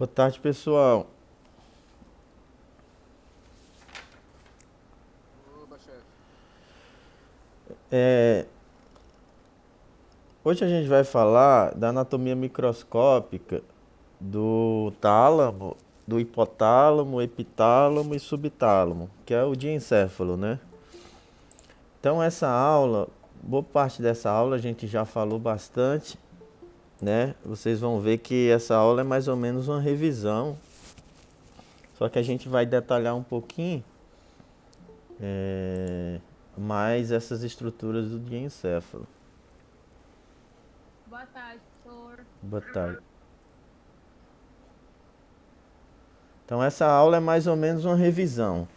Boa tarde, pessoal. Oba, chefe. É, Hoje a gente vai falar da anatomia microscópica do tálamo, do hipotálamo, epitálamo e subtálamo, que é o diencéfalo, né? Então essa aula, boa parte dessa aula a gente já falou bastante, né? Vocês vão ver que essa aula é mais ou menos uma revisão, só que a gente vai detalhar um pouquinho mais essas estruturas do diencéfalo. Boa tarde, professor. Boa tarde. Então essa aula é mais ou menos uma revisão,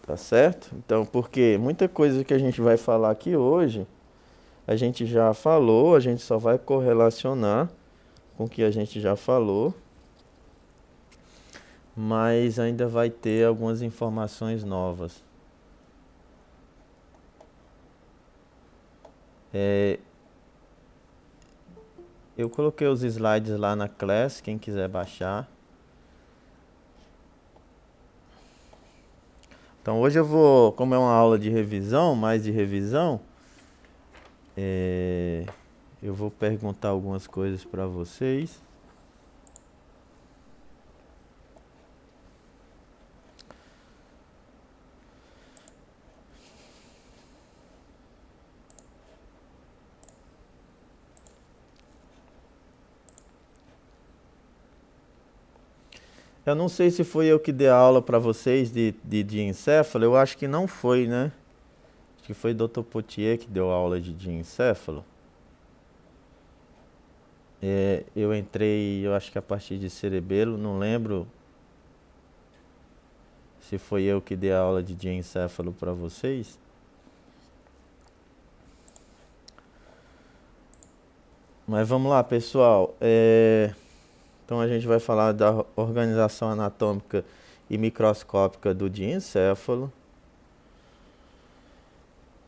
tá certo? Então, porque muita coisa que a gente vai falar aqui hoje, a gente já falou, a gente só vai correlacionar com o que a gente já falou, mas ainda vai ter algumas informações novas. É, eu coloquei os slides lá na class, quem quiser baixar. Então hoje eu vou, como é uma aula de revisão, mais de revisão, é, eu vou perguntar algumas coisas para vocês. Eu não sei se foi eu que dei a aula para vocês de encéfalo, eu acho que não foi, né? Acho que foi o Dr. Potier que deu a aula de diencéfalo. Eu entrei, eu acho que a partir de cerebelo, não lembro se foi eu que dei a aula de diencéfalo para vocês. Mas vamos lá, pessoal. Então a gente vai falar da organização anatômica e microscópica do diencéfalo.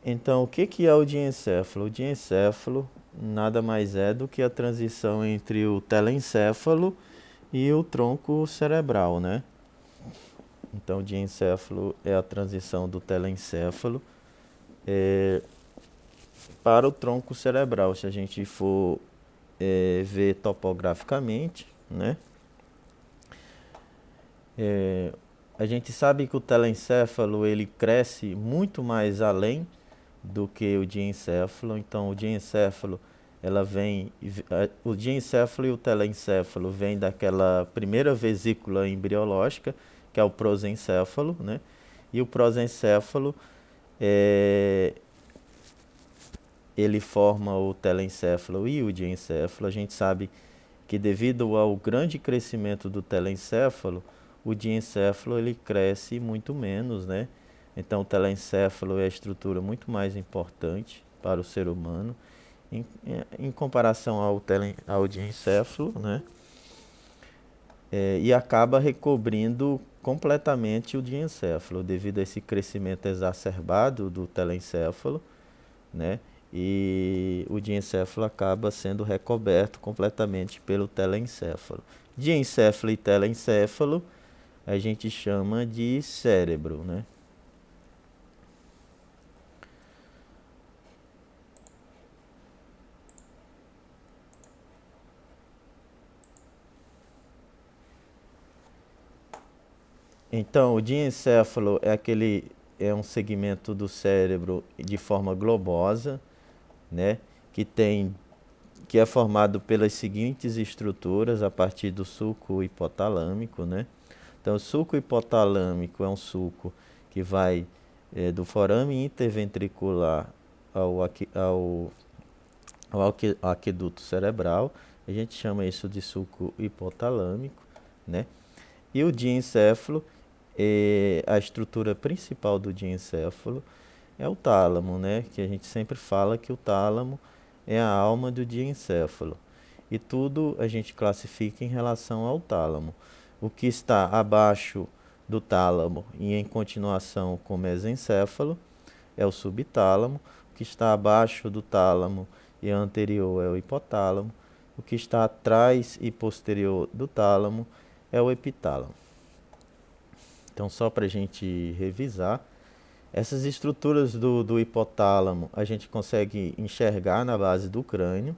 Então, o que que é o diencéfalo? O diencéfalo nada mais é do que a transição entre o telencéfalo e o tronco cerebral, né? Então, o diencéfalo é a transição do telencéfalo para o tronco cerebral. Se a gente for ver topograficamente, né? A gente sabe que o telencéfalo ele cresce muito mais além do que o diencéfalo. Então, o diencéfalo, o diencéfalo e o telencéfalo vêm daquela primeira vesícula embriológica, que é o prosencéfalo, né? E o prosencéfalo, é, ele forma o telencéfalo e o diencéfalo. A gente sabe que devido ao grande crescimento do telencéfalo, o diencéfalo ele cresce muito menos, né? Então o telencéfalo é a estrutura muito mais importante para o ser humano em comparação ao diencéfalo, né? E acaba recobrindo completamente o diencéfalo devido a esse crescimento exacerbado do telencéfalo, né? E o diencéfalo acaba sendo recoberto completamente pelo telencéfalo. Diencéfalo e telencéfalo a gente chama de cérebro, né? Então, o diencéfalo é um segmento do cérebro de forma globosa, né? Que tem que é formado pelas seguintes estruturas a partir do sulco hipotalâmico, né? Então, o sulco hipotalâmico é um sulco que vai do forame interventricular ao aqueduto cerebral. A gente chama isso de sulco hipotalâmico, né? E o diencéfalo, a estrutura principal do diencéfalo é o tálamo, né? Que a gente sempre fala que o tálamo é a alma do diencéfalo. E tudo a gente classifica em relação ao tálamo. O que está abaixo do tálamo e em continuação com o mesencéfalo é o subtálamo. O que está abaixo do tálamo e anterior é o hipotálamo. O que está atrás e posterior do tálamo é o epitálamo. Então, só para a gente revisar, essas estruturas do hipotálamo a gente consegue enxergar na base do crânio,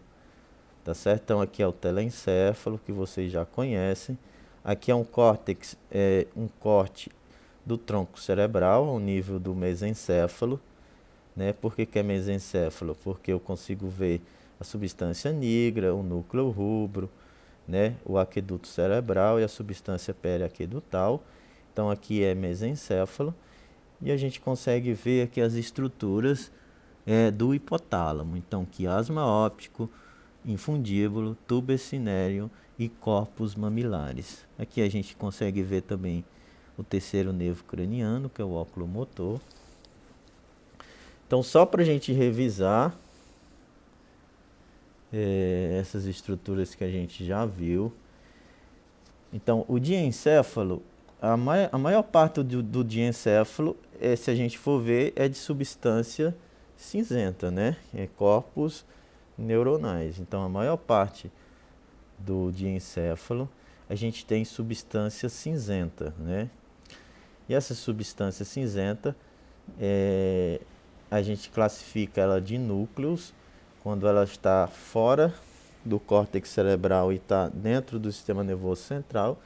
tá certo? Então, aqui é o telencéfalo, que vocês já conhecem. Aqui é um córtex, um corte do tronco cerebral ao nível do mesencéfalo, né? Por que é mesencéfalo? Porque eu consigo ver a substância nigra, o núcleo rubro, né? O aqueduto cerebral e a substância periaquedutal. Então aqui é mesencéfalo e a gente consegue ver aqui as estruturas do hipotálamo. Então quiasma óptico, infundíbulo, tubo epinéreo e corpos mamilares. Aqui a gente consegue ver também o terceiro nervo craniano, que é o óculo motor. Então, só para a gente revisar essas estruturas que a gente já viu. Então, o diencéfalo, a maior parte do diencéfalo, se a gente for ver, é de substância cinzenta, né? É corpos neuronais. Então, a maior parte do diencéfalo, a gente tem substância cinzenta, né? E essa substância cinzenta, a gente classifica ela de núcleos quando ela está fora do córtex cerebral e está dentro do sistema nervoso central.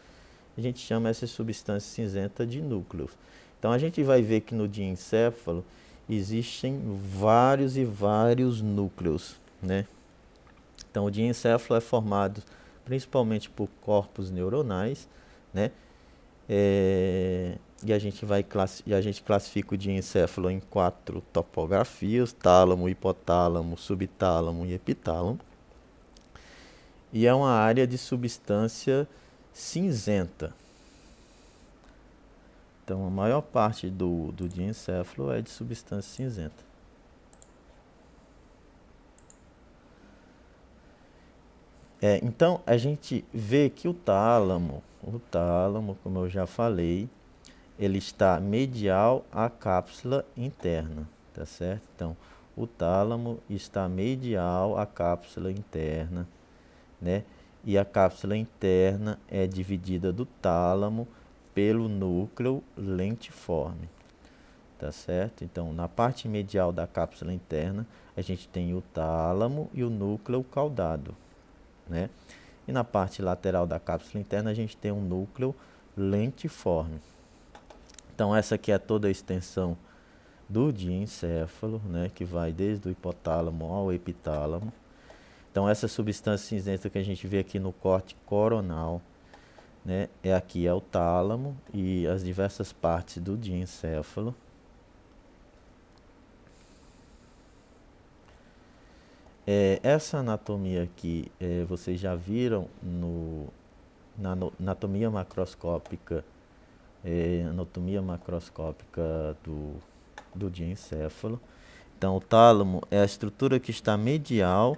A gente chama essa substância cinzenta de núcleos. Então a gente vai ver que no diencéfalo existem vários e vários núcleos, né? Então o diencéfalo é formado principalmente por corpos neuronais, né? E a gente classifica o diencéfalo em 4 topografias: tálamo, hipotálamo, subtálamo e epitálamo. E é uma área de substância cinzenta. Então a maior parte do diencéfalo é de substância cinzenta. Então a gente vê que o tálamo, como eu já falei, ele está medial à cápsula interna, tá certo? Então, o tálamo está medial à cápsula interna, né? E a cápsula interna é dividida do tálamo pelo núcleo lentiforme, tá certo? Então, na parte medial da cápsula interna, a gente tem o tálamo e o núcleo caudado, né? E na parte lateral da cápsula interna, a gente tem um núcleo lentiforme. Então, essa aqui é toda a extensão do diencéfalo, né, que vai desde o hipotálamo ao epitálamo. Então, essa substância cinzenta que a gente vê aqui no corte coronal, né, aqui é o tálamo e as diversas partes do diencéfalo. Essa anatomia aqui, vocês já viram na anatomia macroscópica, do diencéfalo. Então, o tálamo é a estrutura que está medial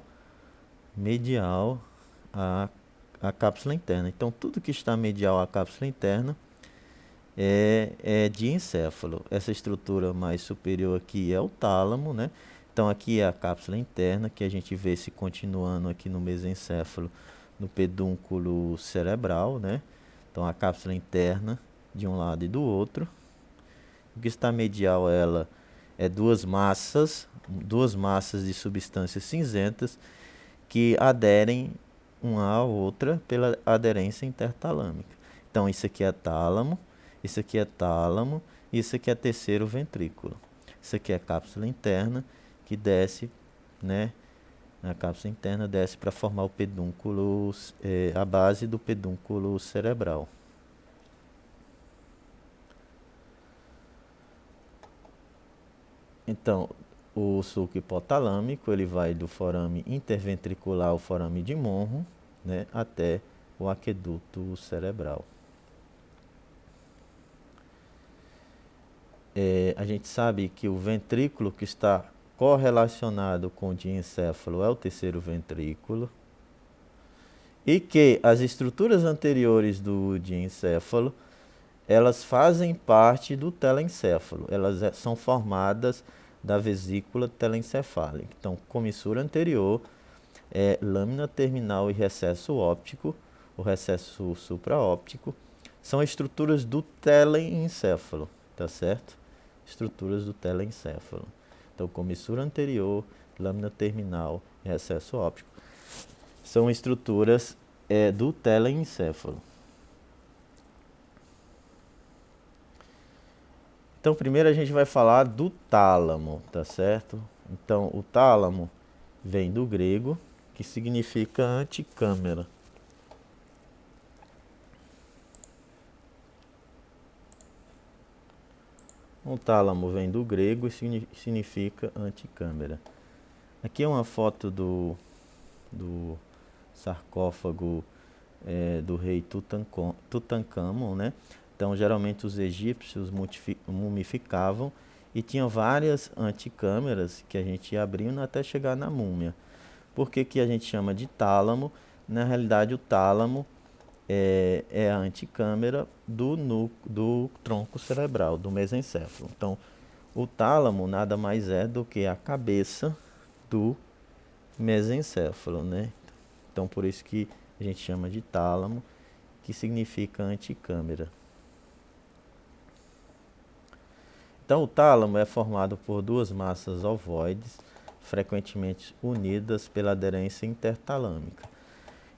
à cápsula interna. Então, tudo que está medial à cápsula interna é diencéfalo. Essa estrutura mais superior aqui é o tálamo, né? Então, aqui é a cápsula interna, que a gente vê se continuando aqui no mesencéfalo, no pedúnculo cerebral, né? Então, a cápsula interna de um lado e do outro. O que está medial a ela é duas massas de substâncias cinzentas que aderem uma à outra pela aderência intertalâmica. Então, isso aqui é tálamo, isso aqui é tálamo, isso aqui é terceiro ventrículo. Isso aqui é a cápsula interna que desce, né? A cápsula interna desce para formar o pedúnculo, a base do pedúnculo cerebral. Então, o sulco hipotalâmico, ele vai do forame interventricular ao forame de Monro, né, até o aqueduto cerebral. A gente sabe que o ventrículo que está correlacionado com o diencéfalo é o terceiro ventrículo e que as estruturas anteriores do diencéfalo, elas fazem parte do telencéfalo, elas são formadas da vesícula telencefálica. Então, comissura anterior, é lâmina terminal e recesso óptico, o recesso supraóptico, são estruturas do telencéfalo, tá certo? Estruturas do telencéfalo. Então, comissura anterior, lâmina terminal e recesso óptico são estruturas do telencéfalo. Então, primeiro a gente vai falar do tálamo, tá certo? Então, o tálamo vem do grego, que significa anticâmara. O tálamo vem do grego e significa anticâmara. Aqui é uma foto do sarcófago do rei Tutancâmon, né? Então, geralmente os egípcios mumificavam e tinha várias anticâmeras que a gente ia abrindo até chegar na múmia. Por que que a gente chama de tálamo? Na realidade, o tálamo é a anticâmara do tronco cerebral, do mesencéfalo. Então, o tálamo nada mais é do que a cabeça do mesencéfalo, né? Então, por isso que a gente chama de tálamo, que significa anticâmara. Então, o tálamo é formado por duas massas ovoides, frequentemente unidas pela aderência intertalâmica.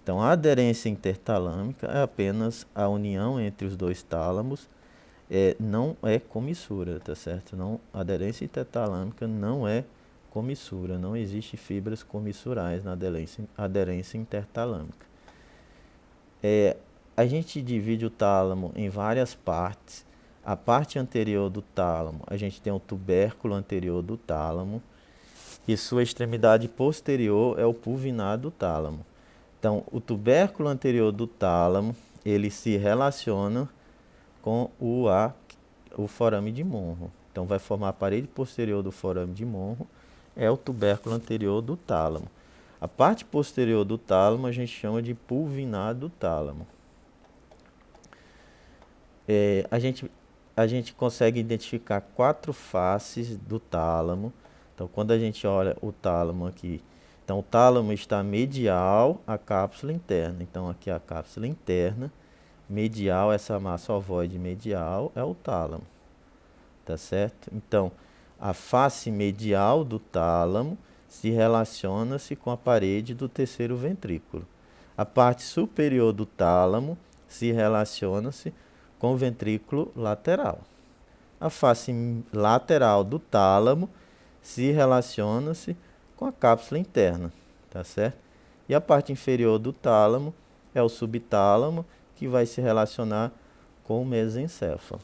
Então, a aderência intertalâmica é apenas a união entre os dois tálamos, não é comissura, tá certo? Não, a aderência intertalâmica não é comissura, não existe fibras comissurais na aderência intertalâmica. A gente divide o tálamo em várias partes. A parte anterior do tálamo, a gente tem o tubérculo anterior do tálamo e sua extremidade posterior é o pulvinar do tálamo. Então, o tubérculo anterior do tálamo, ele se relaciona com o forame de Monro. Então, vai formar a parede posterior do forame de Monro, é o tubérculo anterior do tálamo. A parte posterior do tálamo a gente chama de pulvinar do tálamo. A gente consegue identificar 4 faces do tálamo. Então, quando a gente olha o tálamo aqui, então o tálamo está medial à cápsula interna. Então, aqui a cápsula interna, medial, essa massa ovoide medial é o tálamo, tá certo? Então, a face medial do tálamo se relaciona-se com a parede do terceiro ventrículo. A parte superior do tálamo se relaciona-se com o ventrículo lateral. A face lateral do tálamo se relaciona-se com a cápsula interna, tá certo? E a parte inferior do tálamo é o subtálamo, que vai se relacionar com o mesencéfalo.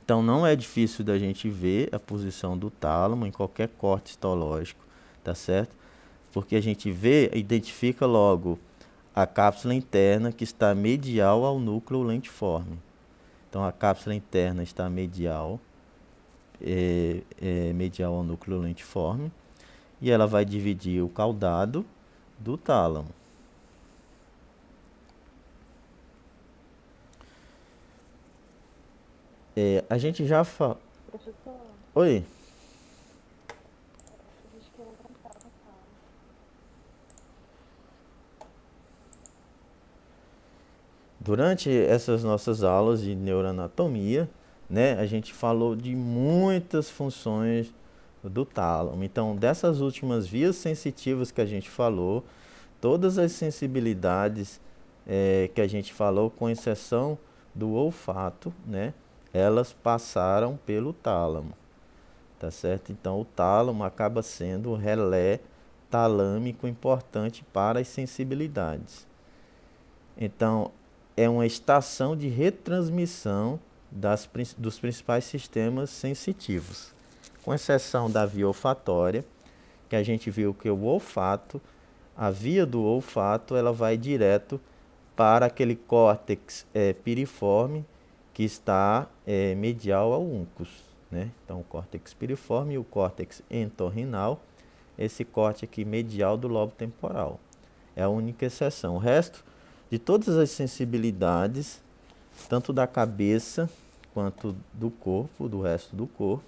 Então, não é difícil da gente ver a posição do tálamo em qualquer corte histológico, tá certo? Porque a gente vê, identifica logo a cápsula interna que está medial ao núcleo lentiforme. Então, a cápsula interna está medial, medial ao núcleo lentiforme, e ela vai dividir o caudado do tálamo. A gente já fala... Professor, Oi? a gente quer levantar a fala. Durante essas nossas aulas de neuroanatomia, né, a gente falou de muitas funções do tálamo. Então, dessas últimas vias sensitivas que a gente falou, todas as sensibilidades que a gente falou, com exceção do olfato, né, elas passaram pelo tálamo, tá certo? Então, o tálamo acaba sendo um relé talâmico importante para as sensibilidades. Então, é uma estação de retransmissão dos principais sistemas sensitivos, com exceção da via olfatória, que a gente viu que o olfato, a via do olfato, ela vai direto para aquele córtex piriforme que está medial ao uncus, né? Então, o córtex piriforme e o córtex entorrinal, esse corte aqui medial do lobo temporal. É a única exceção. O resto de todas as sensibilidades, tanto da cabeça quanto do corpo, do resto do corpo,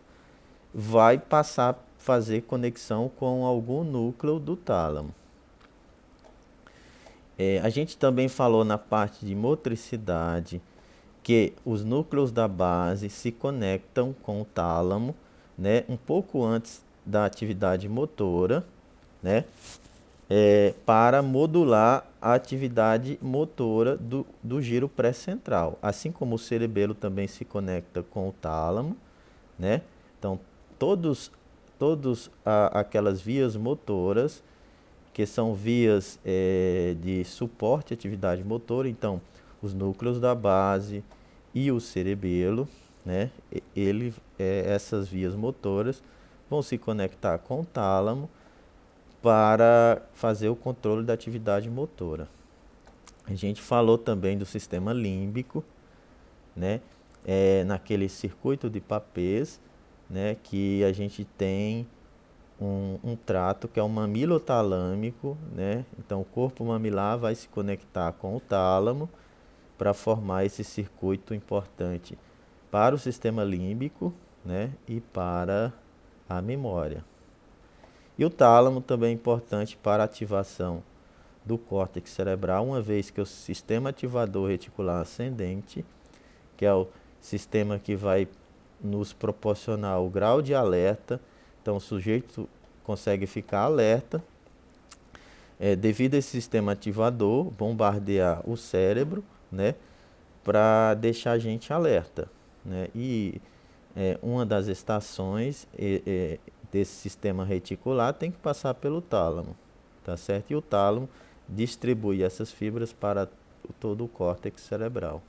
vai passar fazer conexão com algum núcleo do tálamo. A gente também falou na parte de motricidade que os núcleos da base se conectam com o tálamo, né, um pouco antes da atividade motora, né, para modular a atividade motora do giro pré-central. Assim como o cerebelo também se conecta com o tálamo, né? Então, todos aquelas vias motoras que são vias de suporte à atividade motora, então os núcleos da base e o cerebelo, né? Essas vias motoras vão se conectar com o tálamo para fazer o controle da atividade motora. A gente falou também do sistema límbico, né? Naquele circuito de Papez, né? Que a gente tem um trato que é o mamilo talâmico, né? Então o corpo mamilar vai se conectar com o tálamo para formar esse circuito importante para o sistema límbico, né? E para a memória. E o tálamo também é importante para a ativação do córtex cerebral, uma vez que o sistema ativador reticular ascendente, que é o sistema que vai nos proporcionar o grau de alerta, então o sujeito consegue ficar alerta, devido a esse sistema ativador bombardear o cérebro, né, para deixar a gente alerta, né? E uma das estações desse sistema reticular tem que passar pelo tálamo, tá certo? E o tálamo distribui essas fibras para todo o córtex cerebral.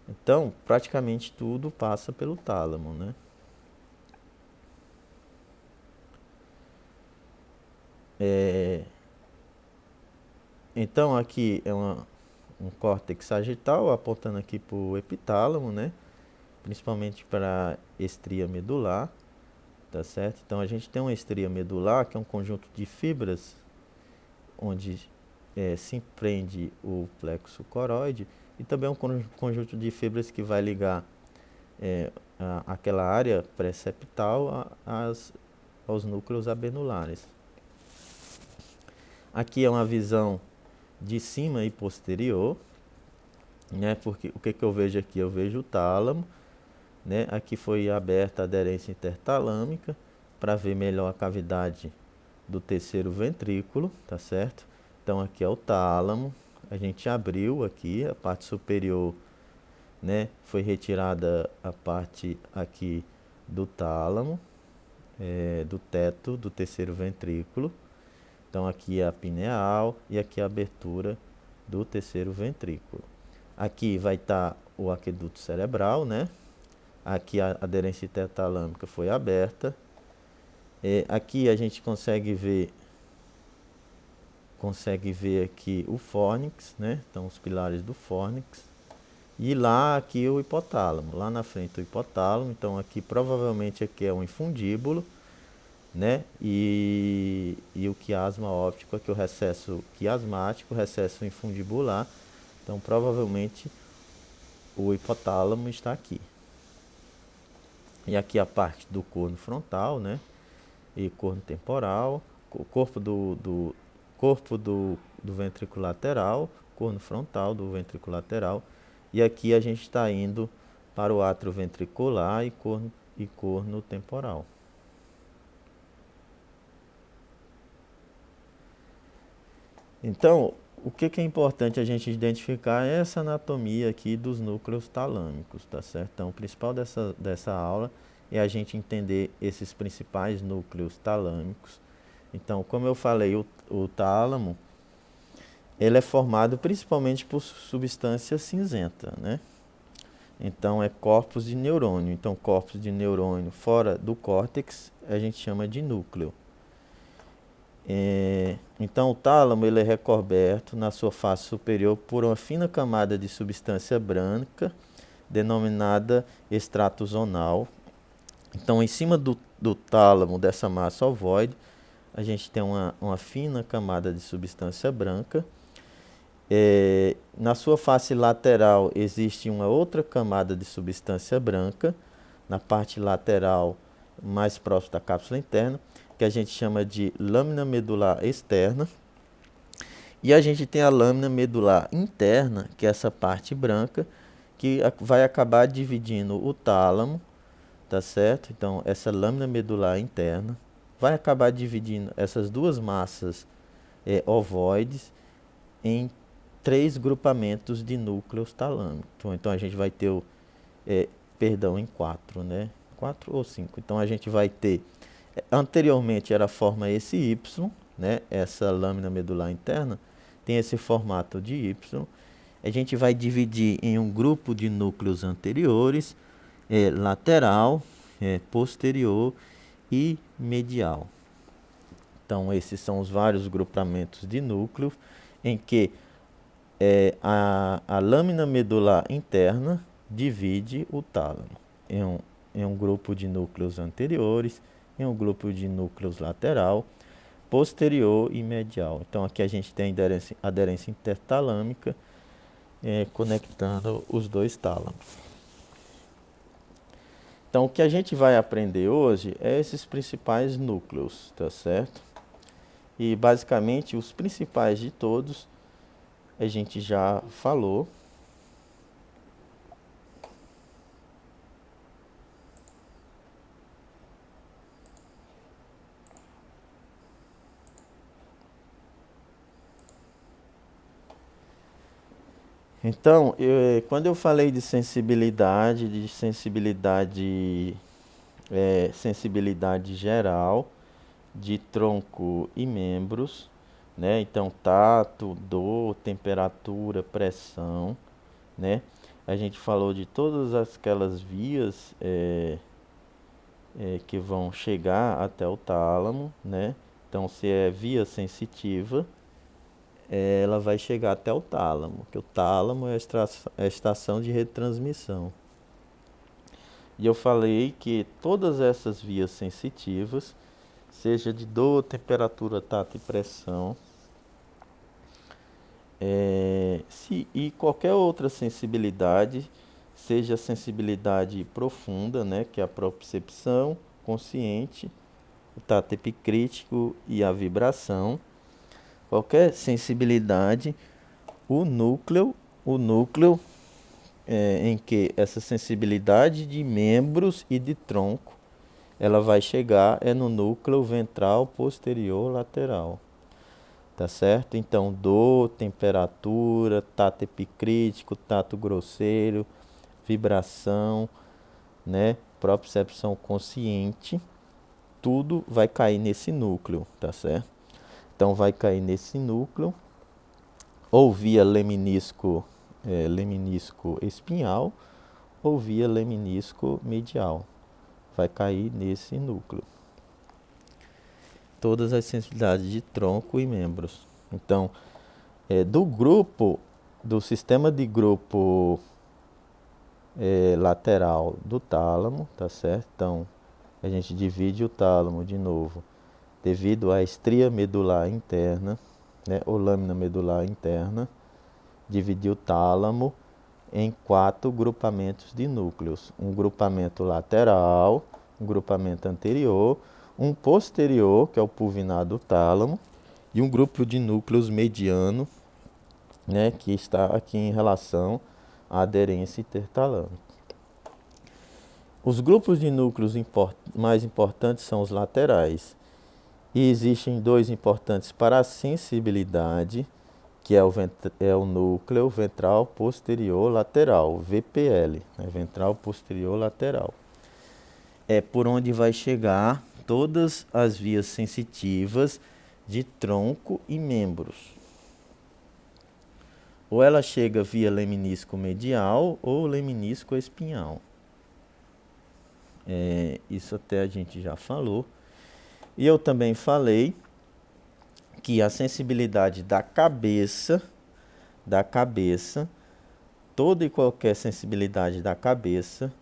Então, praticamente tudo passa pelo tálamo, né? Então, aqui é um córtex sagital apontando aqui para o epitálamo, né? Principalmente para a estria medular, tá certo? Então, a gente tem uma estria medular, que é um conjunto de fibras onde se empreende o plexo coroide, e também um conjunto de fibras que vai ligar aquela área pré-septal aos núcleos abenulares. Aqui é uma visão de cima e posterior, né? Porque o que eu vejo aqui? Eu vejo o tálamo, né? Aqui foi aberta a aderência intertalâmica para ver melhor a cavidade do terceiro ventrículo, tá certo? Então aqui é o tálamo, a gente abriu aqui a parte superior, né? Foi retirada a parte aqui do tálamo, do teto do terceiro ventrículo. Então aqui é a pineal e aqui é a abertura do terceiro ventrículo. Aqui vai estar o aqueduto cerebral, né? Aqui a aderência intertalâmica foi aberta. Aqui a gente consegue ver aqui o fórnix, né? Então os pilares do fórnix. E lá aqui o hipotálamo, lá na frente o hipotálamo. Então aqui provavelmente aqui é um infundíbulo, né? E o quiasma óptico aqui, o recesso quiasmático, o recesso infundibular. Então provavelmente o hipotálamo está aqui. E aqui a parte do corno frontal, né? E corno temporal, o corpo do ventrículo lateral, corno frontal do ventrículo lateral. E aqui a gente está indo para o átrio ventricular e corno temporal. Então, o que é importante a gente identificar é essa anatomia aqui dos núcleos talâmicos, tá certo? Então, o principal dessa aula é a gente entender esses principais núcleos talâmicos. Então, como eu falei, o tálamo, ele é formado principalmente por substância cinzenta, né? Então, é corpos de neurônio. Então, corpos de neurônio fora do córtex, a gente chama de núcleo. Então o tálamo ele é recoberto na sua face superior por uma fina camada de substância branca, denominada extrato zonal. Então em cima do tálamo, dessa massa ovoide, a gente tem uma fina camada de substância branca. Na sua face lateral existe uma outra camada de substância branca. Na parte lateral mais próximo da cápsula interna, que a gente chama de lâmina medular externa. E a gente tem a lâmina medular interna, que é essa parte branca, que vai acabar dividindo o tálamo, tá certo? Então, essa lâmina medular interna vai acabar dividindo essas duas massas ovoides em 3 grupamentos de núcleos talâmicos. Então, a gente vai ter em 4, né? 4 ou 5. Então, a gente vai ter, anteriormente era a forma esse Y, né? Essa lâmina medular interna tem esse formato de Y. A gente vai dividir em um grupo de núcleos anteriores, lateral, posterior e medial. Então, esses são os vários grupamentos de núcleos em que a lâmina medular interna divide o tálamo em um grupo de núcleos anteriores, em um grupo de núcleos lateral, posterior e medial. Então, aqui a gente tem aderência intertalâmica conectando os dois tálamos. Então, o que a gente vai aprender hoje é esses principais núcleos, tá certo? E, basicamente, os principais de todos a gente já falou. Então, quando eu falei de sensibilidade geral, de tronco e membros, né? Então, tato, dor, temperatura, pressão, né? A gente falou de todas aquelas vias que vão chegar até o tálamo, né? Então, se é via sensitiva, ela vai chegar até o tálamo, que o tálamo é a estação de retransmissão. E eu falei que todas essas vias sensitivas, seja de dor, temperatura, tato e pressão, e qualquer outra sensibilidade, seja a sensibilidade profunda, né, que é a propriocepção consciente, o tato epicrítico e a vibração, qualquer sensibilidade, o núcleo em que essa sensibilidade de membros e de tronco, ela vai chegar no núcleo ventral posterior lateral. Tá certo? Então, dor, temperatura, tato epicrítico, tato grosseiro, vibração, né? Propriocepção consciente, tudo vai cair nesse núcleo, tá certo? Então, vai cair nesse núcleo, ou via leminisco espinhal, ou via leminisco medial. Vai cair nesse núcleo. Todas as sensibilidades de tronco e membros. Então, do sistema de grupo lateral do tálamo, tá certo? Então, a gente divide o tálamo de novo, devido à estria medular interna, né, ou lâmina medular interna, dividir o tálamo em 4 grupamentos de núcleos. Um grupamento lateral, um grupamento anterior, um posterior, que é o pulvinar do tálamo, e um grupo de núcleos mediano, né, que está aqui em relação à aderência intertalâmica. Os grupos de núcleos mais importantes são os laterais. E existem 2 importantes para a sensibilidade, que é o núcleo ventral posterior lateral, VPL, né, ventral posterior lateral. É por onde vai chegar todas as vias sensitivas de tronco e membros. Ou ela chega via leminisco medial ou leminisco espinhal. Isso até a gente já falou. E eu também falei que a sensibilidade da cabeça, toda e qualquer sensibilidade da cabeça,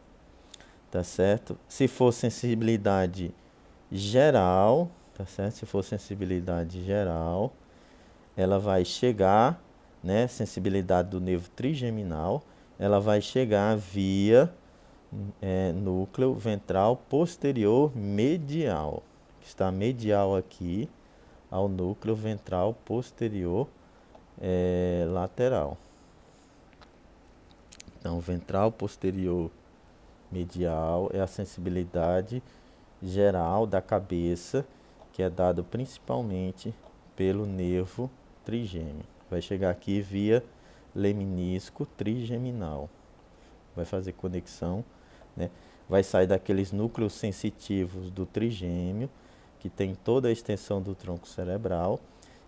tá certo? Se for sensibilidade geral, tá certo? Se for sensibilidade geral, ela vai chegar, né? Sensibilidade do nervo trigeminal, ela vai chegar via núcleo ventral posterior medial, que está medial aqui ao núcleo ventral posterior lateral. Então, ventral posterior medial é a sensibilidade geral da cabeça, que é dado principalmente pelo nervo trigêmeo. Vai chegar aqui via leminisco trigeminal. Vai fazer conexão, né? Vai sair daqueles núcleos sensitivos do trigêmeo, que tem toda a extensão do tronco cerebral,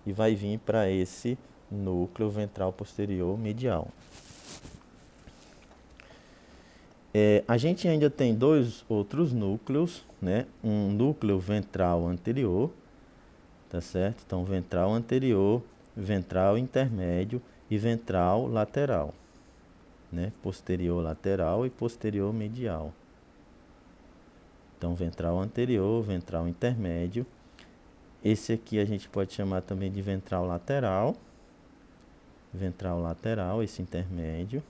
e vai vir para esse núcleo ventral posterior medial. A gente ainda tem dois outros núcleos, né? Um núcleo ventral anterior, tá certo? Então, ventral anterior, ventral intermédio e ventral lateral, né? Posterior lateral e posterior medial. Então, ventral anterior, ventral intermédio. Esse aqui a gente pode chamar também de ventral lateral, esse intermédio.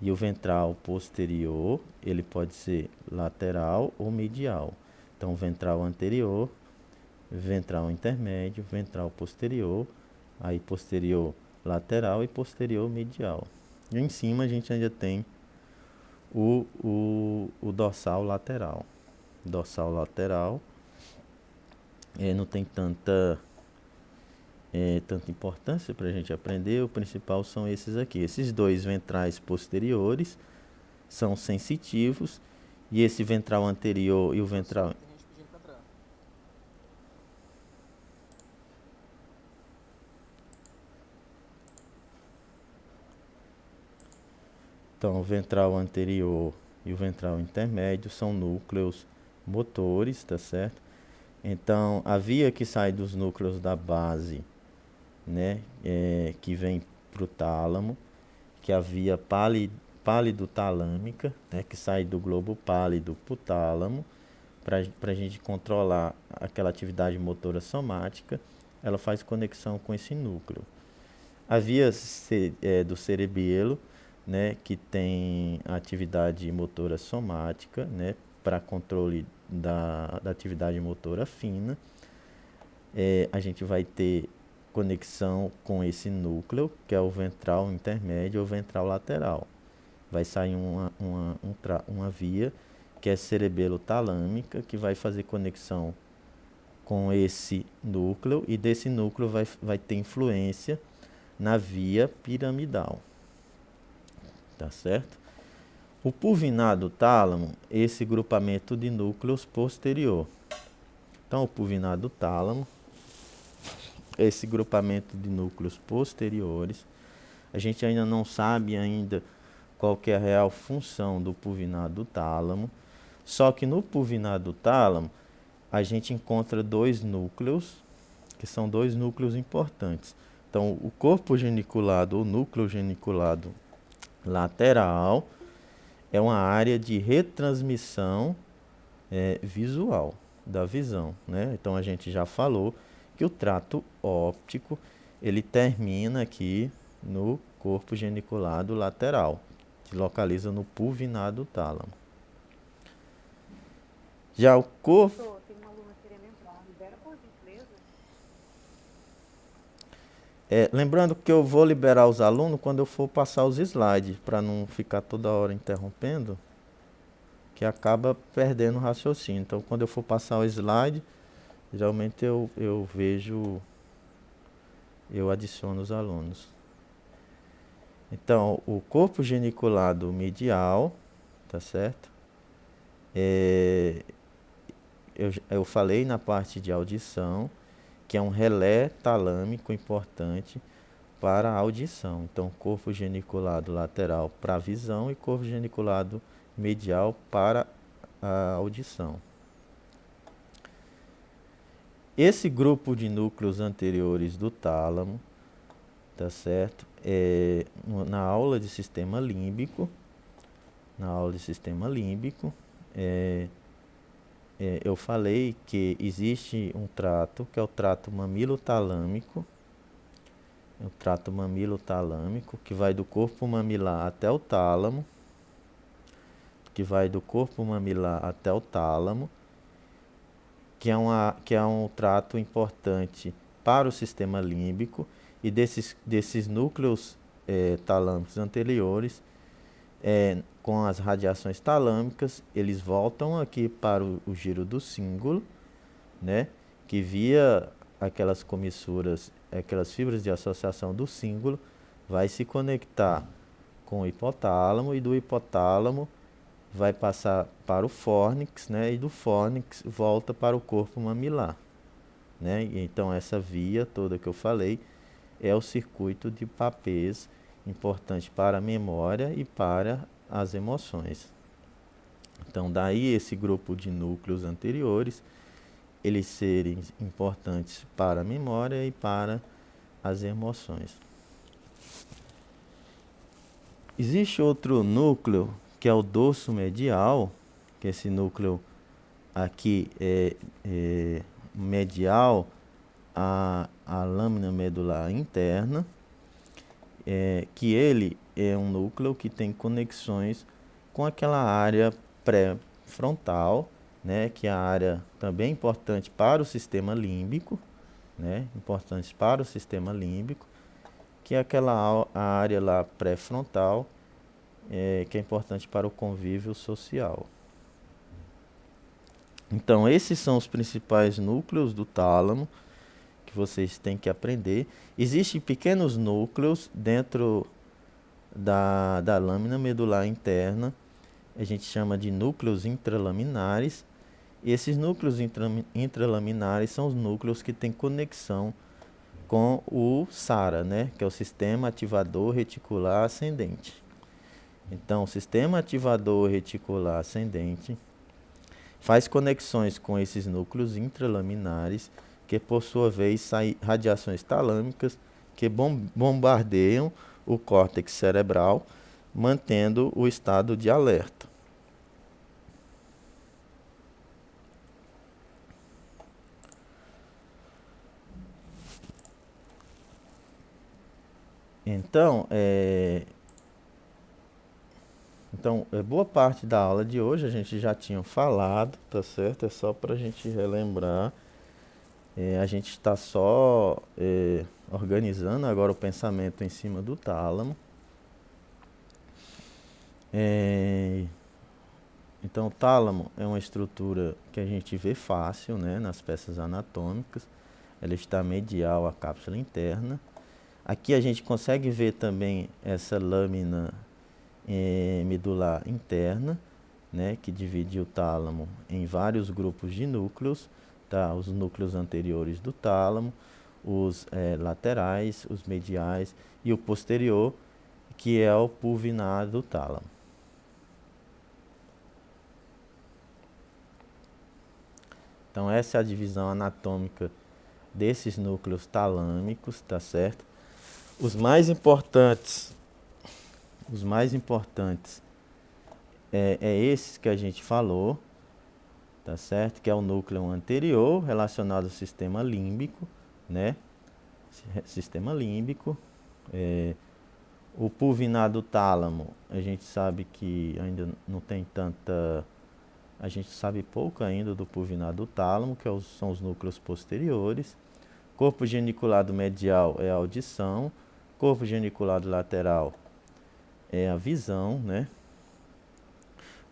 E o ventral posterior, ele pode ser lateral ou medial. Então, ventral anterior, ventral intermédio, ventral posterior, aí posterior lateral e posterior medial. E em cima a gente ainda tem o dorsal lateral. Dorsal lateral não tem tanta importância para a gente aprender. O principal são esses aqui. Esses dois ventrais posteriores são sensitivos, e esse ventral anterior e o ventral... Então, o ventral anterior e o ventral intermédio são núcleos motores, tá certo? Então, a via que sai dos núcleos da base, né, que vem para o tálamo, que é a via pálido-talâmica, né, que sai do globo pálido para o tálamo, para a gente controlar aquela atividade motora somática, ela faz conexão com esse núcleo. A via do cerebelo, né, que tem a atividade motora somática, né, para controle da atividade motora fina. A gente vai ter conexão com esse núcleo, que é o ventral intermédio ou ventral lateral. Vai sair uma via, que é cerebelo-talâmica, que vai fazer conexão com esse núcleo, e desse núcleo vai ter influência na via piramidal. Tá certo? O pulvinado tálamo, esse grupamento de núcleos posterior. Então, o pulvinado tálamo, esse grupamento de núcleos posteriores. A gente ainda não sabe ainda qual que é a real função do pulvinado tálamo. Só que no pulvinado tálamo, a gente encontra dois núcleos, que são dois núcleos importantes. Então, o corpo geniculado, ou núcleo geniculado lateral, é uma área de retransmissão visual, da visão, né? Então, a gente já falou que o trato óptico, ele termina aqui no corpo geniculado lateral, que localiza no pulvinado tálamo. Já o corpo... Tem uma aluna querendo entrar. Libera por gentileza. Lembrando que eu vou liberar os alunos quando eu for passar os slides, para não ficar toda hora interrompendo, que acaba perdendo o raciocínio. Então, quando eu for passar o slide, geralmente eu vejo, eu adiciono os alunos. Então, o corpo geniculado medial, tá certo? Eu falei na parte de audição, que é um relé talâmico importante para a audição. Então, corpo geniculado lateral para a visão e corpo geniculado medial para a audição. Esse grupo de núcleos anteriores do tálamo, tá certo? Na aula de sistema límbico, eu falei que existe um trato, que é o trato mamilo-talâmico, que vai do corpo mamilar até o tálamo. que vai do corpo mamilar até o tálamo, que é um trato importante para o sistema límbico, e desses núcleos talâmicos anteriores, com as radiações talâmicas, eles voltam aqui para o giro do cíngulo, né, que via aquelas comissuras, aquelas fibras de associação do cíngulo, vai se conectar com o hipotálamo, e do hipotálamo vai passar para o fórnix, né, e do fórnix volta para o corpo mamilar, né? E então essa via toda que eu falei é o circuito de Papez, importante para a memória e para as emoções. Então daí esse grupo de núcleos anteriores, eles serem importantes para a memória e para as emoções. Existe outro núcleo, que é o dorso medial, que esse núcleo aqui é medial à lâmina medular interna, que ele é um núcleo que tem conexões com aquela área pré-frontal, né, que é a área também importante para o sistema límbico, né, importante para o sistema límbico, que é aquela área lá pré-frontal, que é importante para o convívio social. Então, esses são os principais núcleos do tálamo que vocês têm que aprender. Existem pequenos núcleos dentro da lâmina medular interna, a gente chama de núcleos intralaminares. E esses núcleos intralaminares são os núcleos que têm conexão com o SARA, né, que é o Sistema Ativador Reticular Ascendente. Então, o Sistema Ativador Reticular Ascendente faz conexões com esses núcleos intralaminares, que por sua vez saem radiações talâmicas que bombardeiam o córtex cerebral, mantendo o estado de alerta. Então, boa parte da aula de hoje a gente já tinha falado, tá certo? É só para a gente relembrar. A gente está só organizando agora o pensamento em cima do tálamo. Então, o tálamo é uma estrutura que a gente vê fácil, né, nas peças anatômicas. Ela está medial à cápsula interna. Aqui a gente consegue ver também essa lâmina medular interna, né, que divide o tálamo em vários grupos de núcleos, tá? Os núcleos anteriores do tálamo, os laterais, os mediais e o posterior, que é o pulvinar do tálamo. Então essa é a divisão anatômica desses núcleos talâmicos, tá certo? Os mais importantes é esses que a gente falou, tá certo? Que é o núcleo anterior relacionado ao sistema límbico, né? Sistema límbico. O pulvinar do tálamo, a gente sabe que ainda não tem tanta... A gente sabe pouco ainda do pulvinar do tálamo, que são os núcleos posteriores. Corpo geniculado medial é a audição. Corpo geniculado lateral é a visão, né?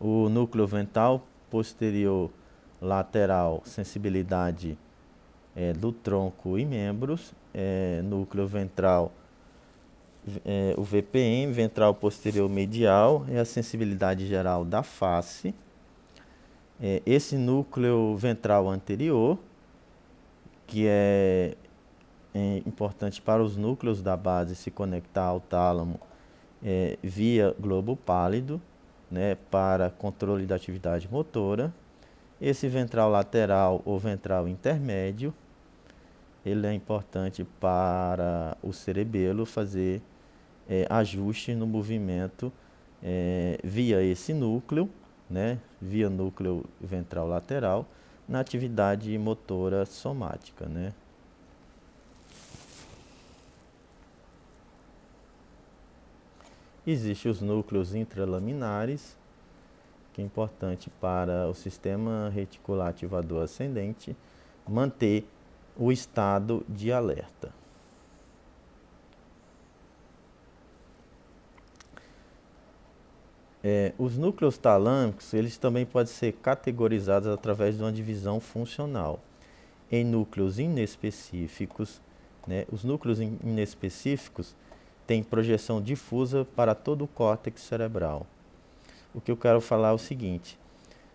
O núcleo ventral posterior lateral, sensibilidade do tronco e membros. Núcleo ventral, o VPM, ventral posterior medial, é a sensibilidade geral da face. Esse núcleo ventral anterior, que é importante para os núcleos da base se conectar ao tálamo via globo pálido, né, para controle da atividade motora. Esse ventral lateral ou ventral intermédio, ele é importante para o cerebelo fazer ajuste no movimento via esse núcleo, né, via núcleo ventral lateral, na atividade motora somática, né. Existem os núcleos intralaminares, que é importante para o sistema reticular ativador ascendente manter o estado de alerta. Os núcleos talâmicos, eles também podem ser categorizados através de uma divisão funcional em núcleos inespecíficos, né? Os núcleos inespecíficos têm projeção difusa para todo o córtex cerebral. O que eu quero falar é o seguinte: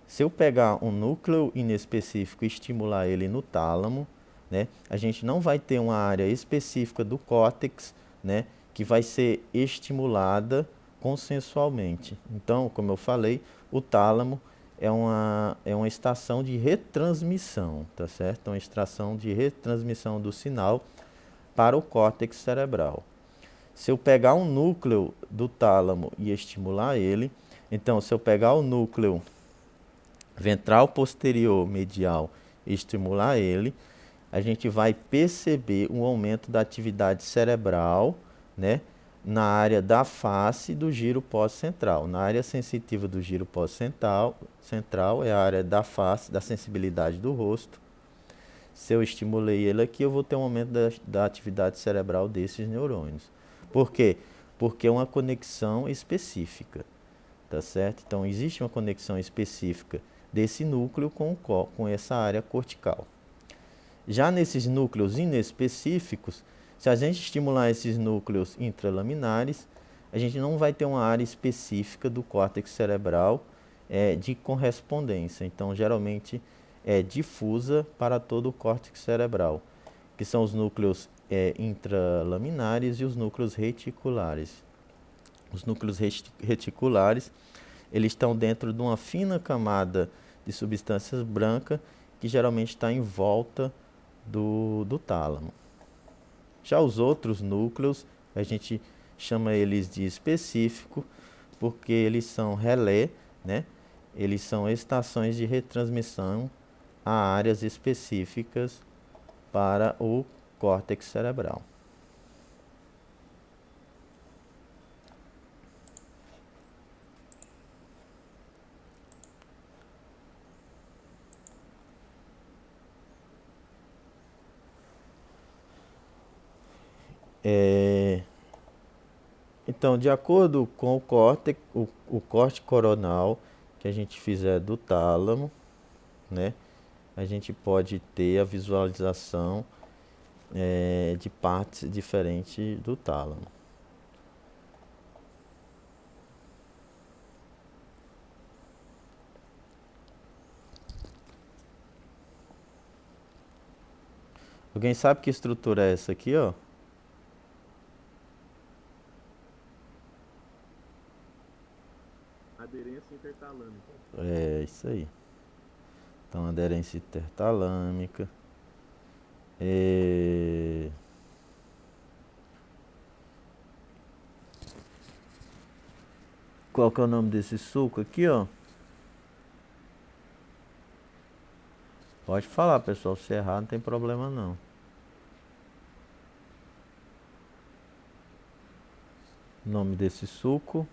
se eu pegar um núcleo inespecífico e estimular ele no tálamo, né, a gente não vai ter uma área específica do córtex, né, que vai ser estimulada consensualmente. Então, como eu falei, o tálamo é uma estação de retransmissão, tá certo? Uma estação de retransmissão do sinal para o córtex cerebral. Se eu pegar um núcleo do tálamo e estimular ele, então se eu pegar o núcleo ventral posterior medial e estimular ele, a gente vai perceber um aumento da atividade cerebral, né, na área da face do giro pós-central. Na área sensitiva do giro pós-central é a área da face, da sensibilidade do rosto. Se eu estimulei ele aqui, eu vou ter um aumento da atividade cerebral desses neurônios. Por quê? Porque é uma conexão específica, tá certo? Então, existe uma conexão específica desse núcleo com essa área cortical. Já nesses núcleos inespecíficos, se a gente estimular esses núcleos intralaminares, a gente não vai ter uma área específica do córtex cerebral de correspondência. Então, geralmente, é difusa para todo o córtex cerebral, que são os núcleos intralaminares e os núcleos reticulares. Os núcleos reticulares, eles estão dentro de uma fina camada de substâncias brancas que geralmente está em volta do tálamo. Já os outros núcleos, a gente chama eles de específico, porque eles são relé, né? Eles são estações de retransmissão a áreas específicas para o córtex cerebral. Então, de acordo com o corte coronal que a gente fizer do tálamo, né, a gente pode ter a visualização de partes diferentes do tálamo. Alguém sabe que estrutura é essa aqui, ó? Aderência intertalâmica. É isso aí. Então, aderência intertalâmica. Qual que é o nome desse suco aqui, ó? Pode falar, pessoal. Se errar, não tem problema não. O nome desse suco.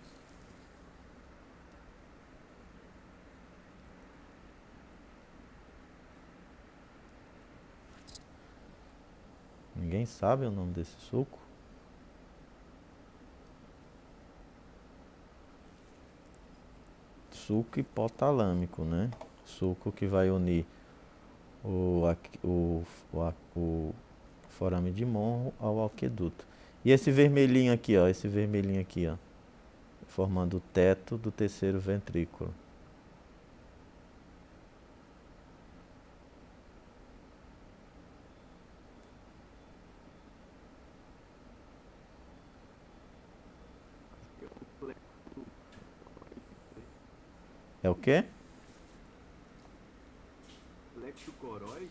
Ninguém sabe o nome desse suco? Suco hipotalâmico, né? Suco que vai unir o forame de Monro ao aqueduto. E esse vermelhinho aqui, ó, formando o teto do terceiro ventrículo. É o quê? Plexo coroide?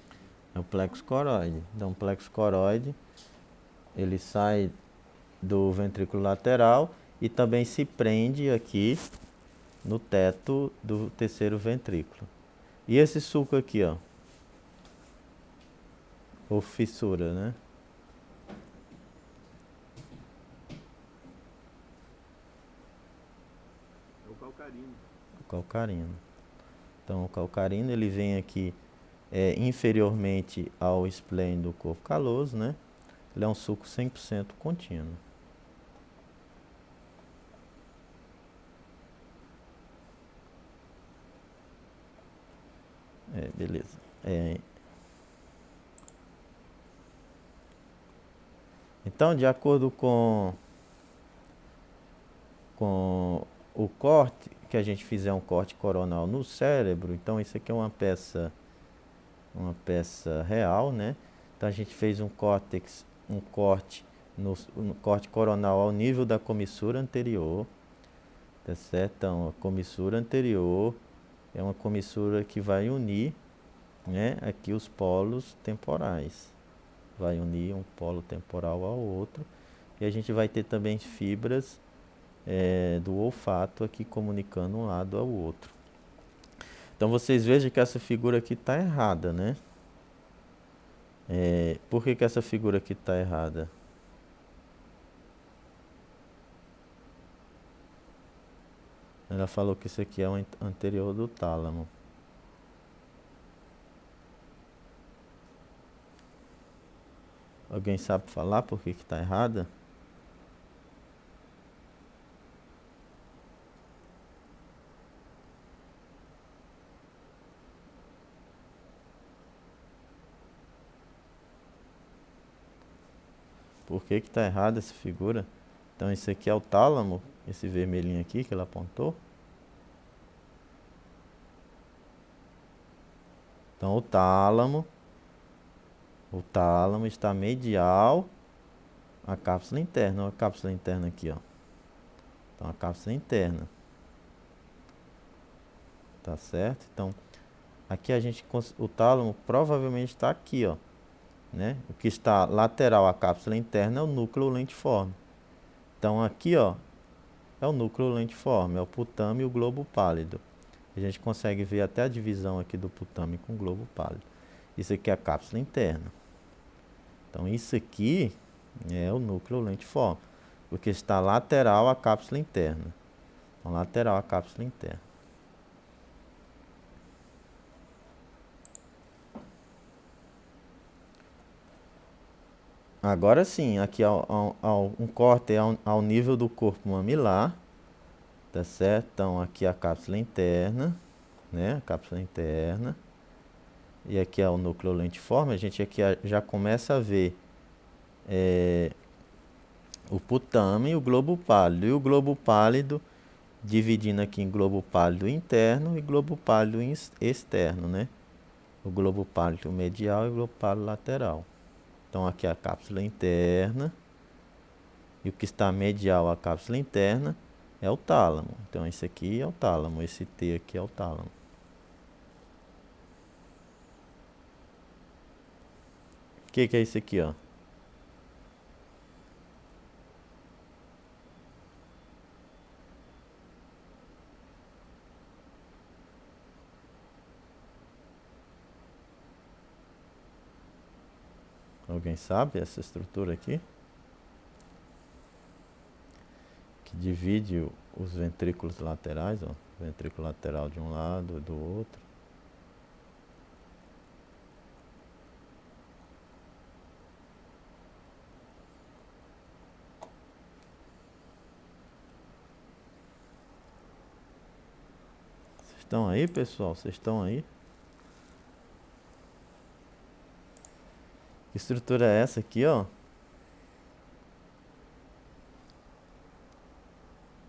É o plexo coroide. Então, o plexo coroide, ele sai do ventrículo lateral e também se prende aqui no teto do terceiro ventrículo. E esse sulco aqui, ó, ou fissura, né? É o calcaríneo. O calcarino. Então, o calcarino ele vem aqui inferiormente ao esplêndido do corpo caloso, né? Ele é um suco 100% contínuo. Beleza. Então, de acordo com o corte, que a gente fizer um corte coronal no cérebro, então isso aqui é uma peça real, né? Então a gente fez um corte no corte coronal ao nível da comissura anterior, tá certo? Então a comissura anterior é uma comissura que vai unir, né, aqui os polos temporais, vai unir um polo temporal ao outro, e a gente vai ter também fibras do olfato aqui comunicando um lado ao outro. Então vocês vejam que essa figura aqui está errada, né? Por que essa figura aqui está errada? Ela falou que isso aqui é o anterior do tálamo. Alguém sabe falar por que está errada? Por que está errada essa figura? Então esse aqui é o tálamo, esse vermelhinho aqui que ela apontou. Então o tálamo está medial à cápsula interna. Olha a cápsula interna aqui, ó. Então a cápsula interna. Tá certo? Então aqui o tálamo provavelmente está aqui, ó, né? O que está lateral à cápsula interna é o núcleo lentiforme. Então aqui, ó, é o núcleo lentiforme, é o putame e o globo pálido. A gente consegue ver até a divisão aqui do putame com o globo pálido. Isso aqui é a cápsula interna. Então isso aqui é o núcleo lentiforme, porque está lateral à cápsula interna. Então lateral à cápsula interna. Agora sim, aqui um corte ao nível do corpo mamilar, tá certo? Então aqui a cápsula interna, né? A cápsula interna. E aqui é o núcleo lentiforme. A gente aqui já começa a ver o putame e o globo pálido. E o globo pálido dividindo aqui em globo pálido interno e globo pálido externo, né? O globo pálido medial e o globo pálido lateral. Então aqui é a cápsula interna, e o que está medial à cápsula interna é o tálamo. Então esse aqui é o tálamo, esse T aqui é o tálamo. O que é isso aqui, ó? Alguém sabe essa estrutura aqui? Que divide os ventrículos laterais, ó. Ventrículo lateral de um lado e do outro. Vocês estão aí, pessoal? Vocês estão aí? Que estrutura é essa aqui, ó?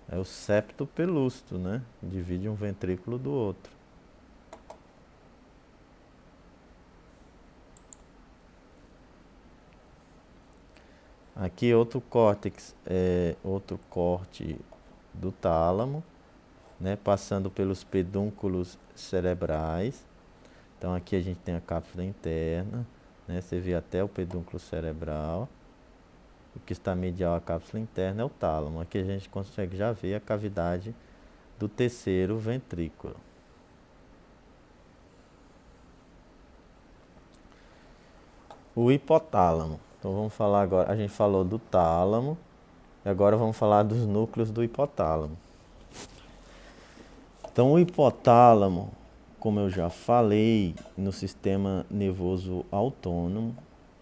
É o septo pelúcido, né? Divide um ventrículo do outro. Aqui outro córtex, outro corte do tálamo, né? Passando pelos pedúnculos cerebrais. Então aqui a gente tem a cápsula interna, né? Você vê até o pedúnculo cerebral. O que está medial à cápsula interna é o tálamo. Aqui a gente consegue já ver a cavidade do terceiro ventrículo. O hipotálamo. Então vamos falar agora, a gente falou do tálamo, e agora vamos falar dos núcleos do hipotálamo. Então, o hipotálamo, como eu já falei, no sistema nervoso autônomo,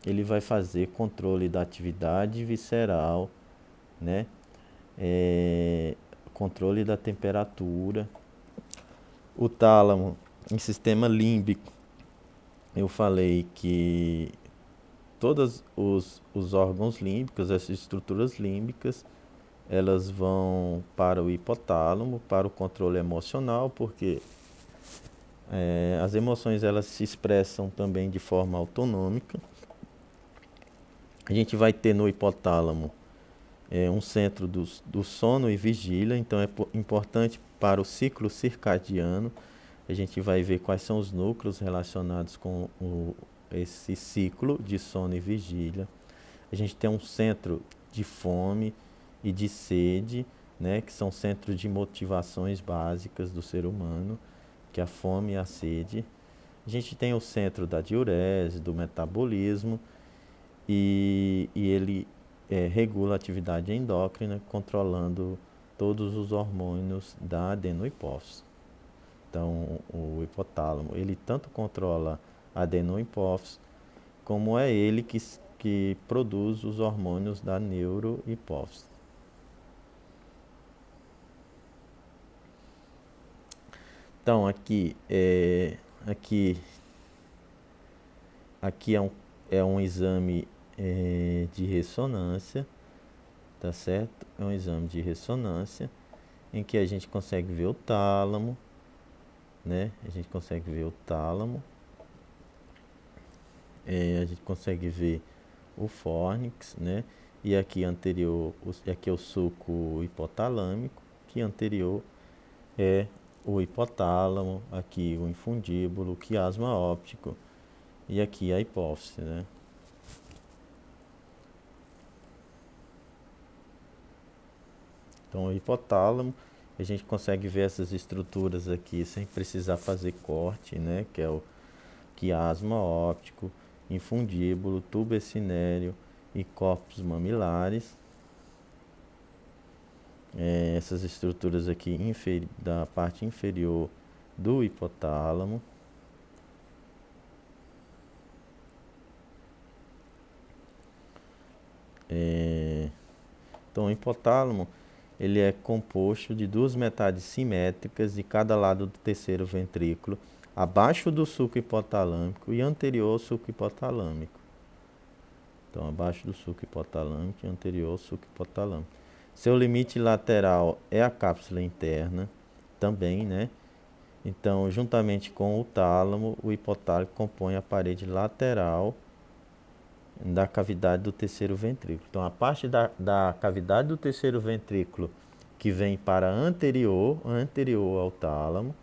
ele vai fazer controle da atividade visceral, né? Controle da temperatura. O tálamo, em sistema límbico, eu falei que todos os órgãos límbicos, essas estruturas límbicas, elas vão para o hipotálamo, para o controle emocional, porque as emoções elas se expressam também de forma autonômica. A gente vai ter no hipotálamo um centro do sono e vigília, então é importante para o ciclo circadiano. A gente vai ver quais são os núcleos relacionados com esse ciclo de sono e vigília. A gente tem um centro de fome e de sede, né, que são centros de motivações básicas do ser humano, que é a fome e a sede. A gente tem o centro da diurese, do metabolismo, e ele regula a atividade endócrina, controlando todos os hormônios da adenohipófise. Então, o hipotálamo, ele tanto controla a adenohipófise, como é ele que produz os hormônios da neurohipófise. Então, aqui é um exame de ressonância, tá certo? É um exame de ressonância em que a gente consegue ver o tálamo, né? A gente consegue ver o tálamo, a gente consegue ver o fórnix, né? E aqui anterior, aqui é o sulco hipotalâmico, que anterior é o hipotálamo, aqui o infundíbulo, o quiasma óptico e aqui a hipófise, né? Então, o hipotálamo, a gente consegue ver essas estruturas aqui sem precisar fazer corte, né? Que é o quiasma óptico, infundíbulo, tubo ecinério e corpos mamilares. Essas estruturas aqui da parte inferior do hipotálamo. Então, o hipotálamo ele é composto de duas metades simétricas de cada lado do terceiro ventrículo, abaixo do sulco hipotalâmico e anterior ao sulco hipotalâmico. Então, abaixo do sulco hipotalâmico e anterior ao sulco hipotalâmico. Seu limite lateral é a cápsula interna, também, né? Então, juntamente com o tálamo, o hipotálamo compõe a parede lateral da cavidade do terceiro ventrículo. Então, a parte da cavidade do terceiro ventrículo que vem para anterior ao tálamo,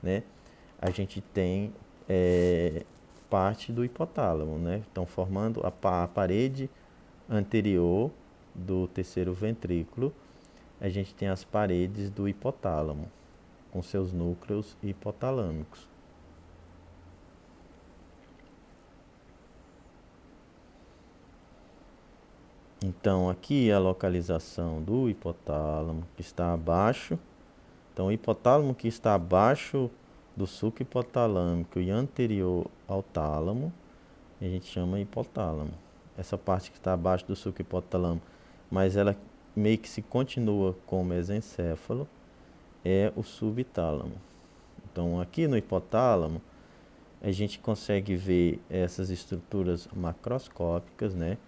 né? A gente tem parte do hipotálamo, né? Então, formando a parede anterior do terceiro ventrículo, a gente tem as paredes do hipotálamo, com seus núcleos hipotalâmicos. Então, aqui é a localização do hipotálamo, que está abaixo. Então, o hipotálamo que está abaixo do sulco hipotalâmico e anterior ao tálamo, a gente chama hipotálamo. Essa parte que está abaixo do sulco hipotalâmico, mas ela meio que se continua com o mesencéfalo, é o subtálamo. Então, aqui no hipotálamo, a gente consegue ver essas estruturas macroscópicas, né?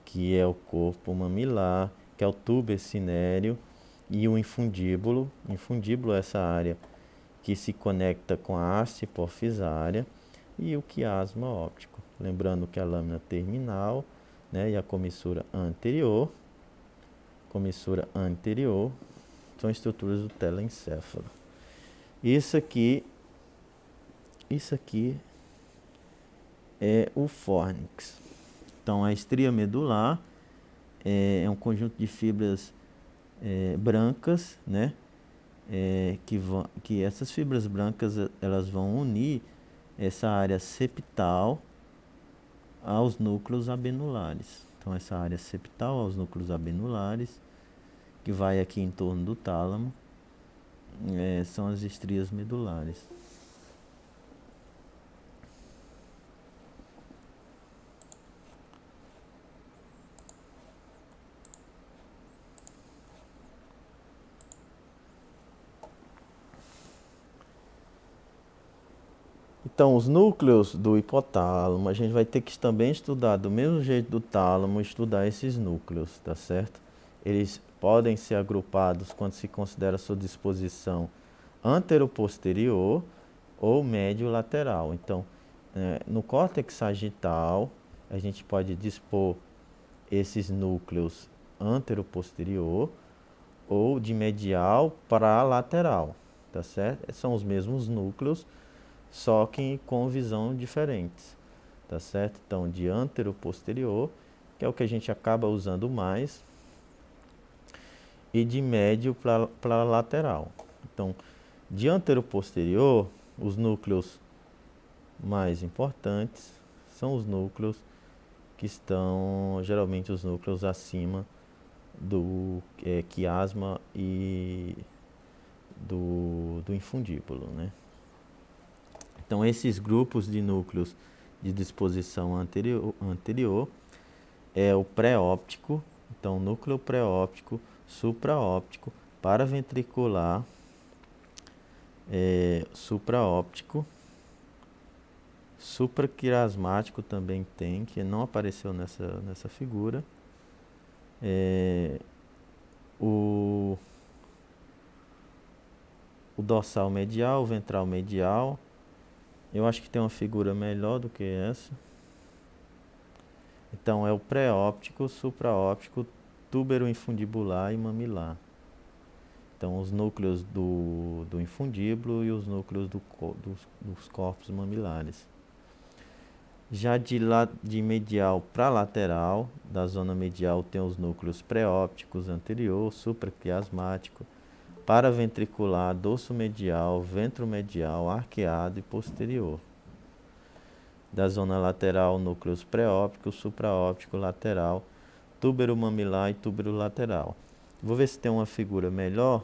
Que é o corpo mamilar, que é o tubo ecinério e o infundíbulo. Infundíbulo é essa área que se conecta com a haste hipofisária e o quiasma óptico. Lembrando que a lâmina terminal, né, e a comissura anterior são estruturas do telencéfalo. Isso aqui é o fórnix. Então, a estria medular é um conjunto de fibras brancas, né? Que essas fibras brancas elas vão unir essa área septal aos núcleos abenulares. Então, essa área septal aos núcleos abenulares, que vai aqui em torno do tálamo, são as estrias medulares. Então, os núcleos do hipotálamo, a gente vai ter que também estudar, do mesmo jeito do tálamo, estudar esses núcleos, tá certo? Eles podem ser agrupados quando se considera a sua disposição antero-posterior ou médio-lateral. Então, no córtex sagital, a gente pode dispor esses núcleos antero-posterior ou de medial para lateral, tá certo? São os mesmos núcleos, só que com visão diferentes, tá certo? Então, de antero-posterior, que é o que a gente acaba usando mais, e de médio para lateral. Então, de antero-posterior, os núcleos mais importantes são os núcleos que estão, geralmente, os núcleos acima do quiasma e do infundíbulo, né? Então, esses grupos de núcleos de disposição anterior é o pré-óptico, então núcleo pré-óptico, supraóptico, paraventricular, supraóptico, supraquiasmático também tem, que não apareceu nessa figura. O dorsal medial, o ventral medial. Eu acho que tem uma figura melhor do que essa. Então, é o pré-óptico, supraóptico, túbero infundibular e mamilar. Então, os núcleos do infundíbulo e os núcleos dos corpos mamilares. Já de medial para lateral, da zona medial tem os núcleos pré-ópticos anterior, supraquiasmático, paraventricular, dorso medial, ventromedial, arqueado e posterior. Da zona lateral, núcleos pré-ópticos, supraóptico, lateral, túbero mamilar e túbero lateral. Vou ver se tem uma figura melhor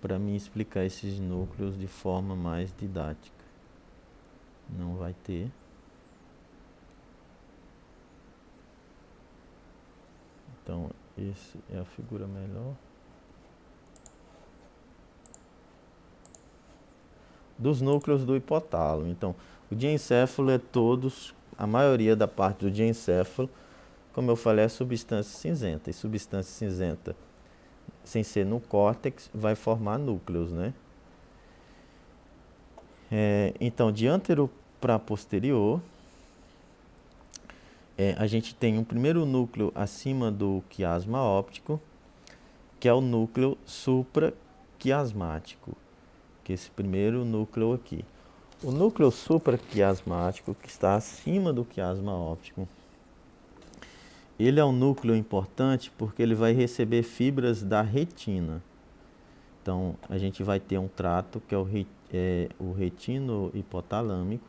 para mim explicar esses núcleos de forma mais didática. Não vai ter. Então, essa é a figura melhor. Dos núcleos do hipotálamo. Então, o diencéfalo é todos, a maioria da parte do diencéfalo, como eu falei, é substância cinzenta. E substância cinzenta, sem ser no córtex, vai formar núcleos, né? Então, de antero para posterior, a gente tem um primeiro núcleo acima do quiasma óptico, que é o núcleo supraquiasmático, que é esse primeiro núcleo aqui. O núcleo supraquiasmático, que está acima do quiasma óptico, ele é um núcleo importante porque ele vai receber fibras da retina. Então, a gente vai ter um trato que é o retino hipotalâmico,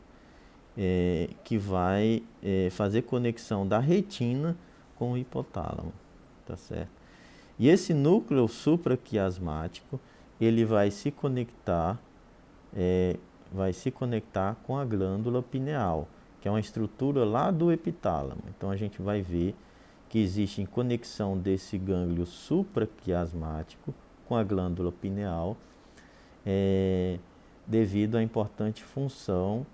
que vai fazer conexão da retina com o hipotálamo, tá certo? E esse núcleo supraquiasmático, ele vai se conectar com a glândula pineal, que é uma estrutura lá do epitálamo. Então, a gente vai ver que existe conexão desse gânglio supraquiasmático com a glândula pineal, devido à importante função,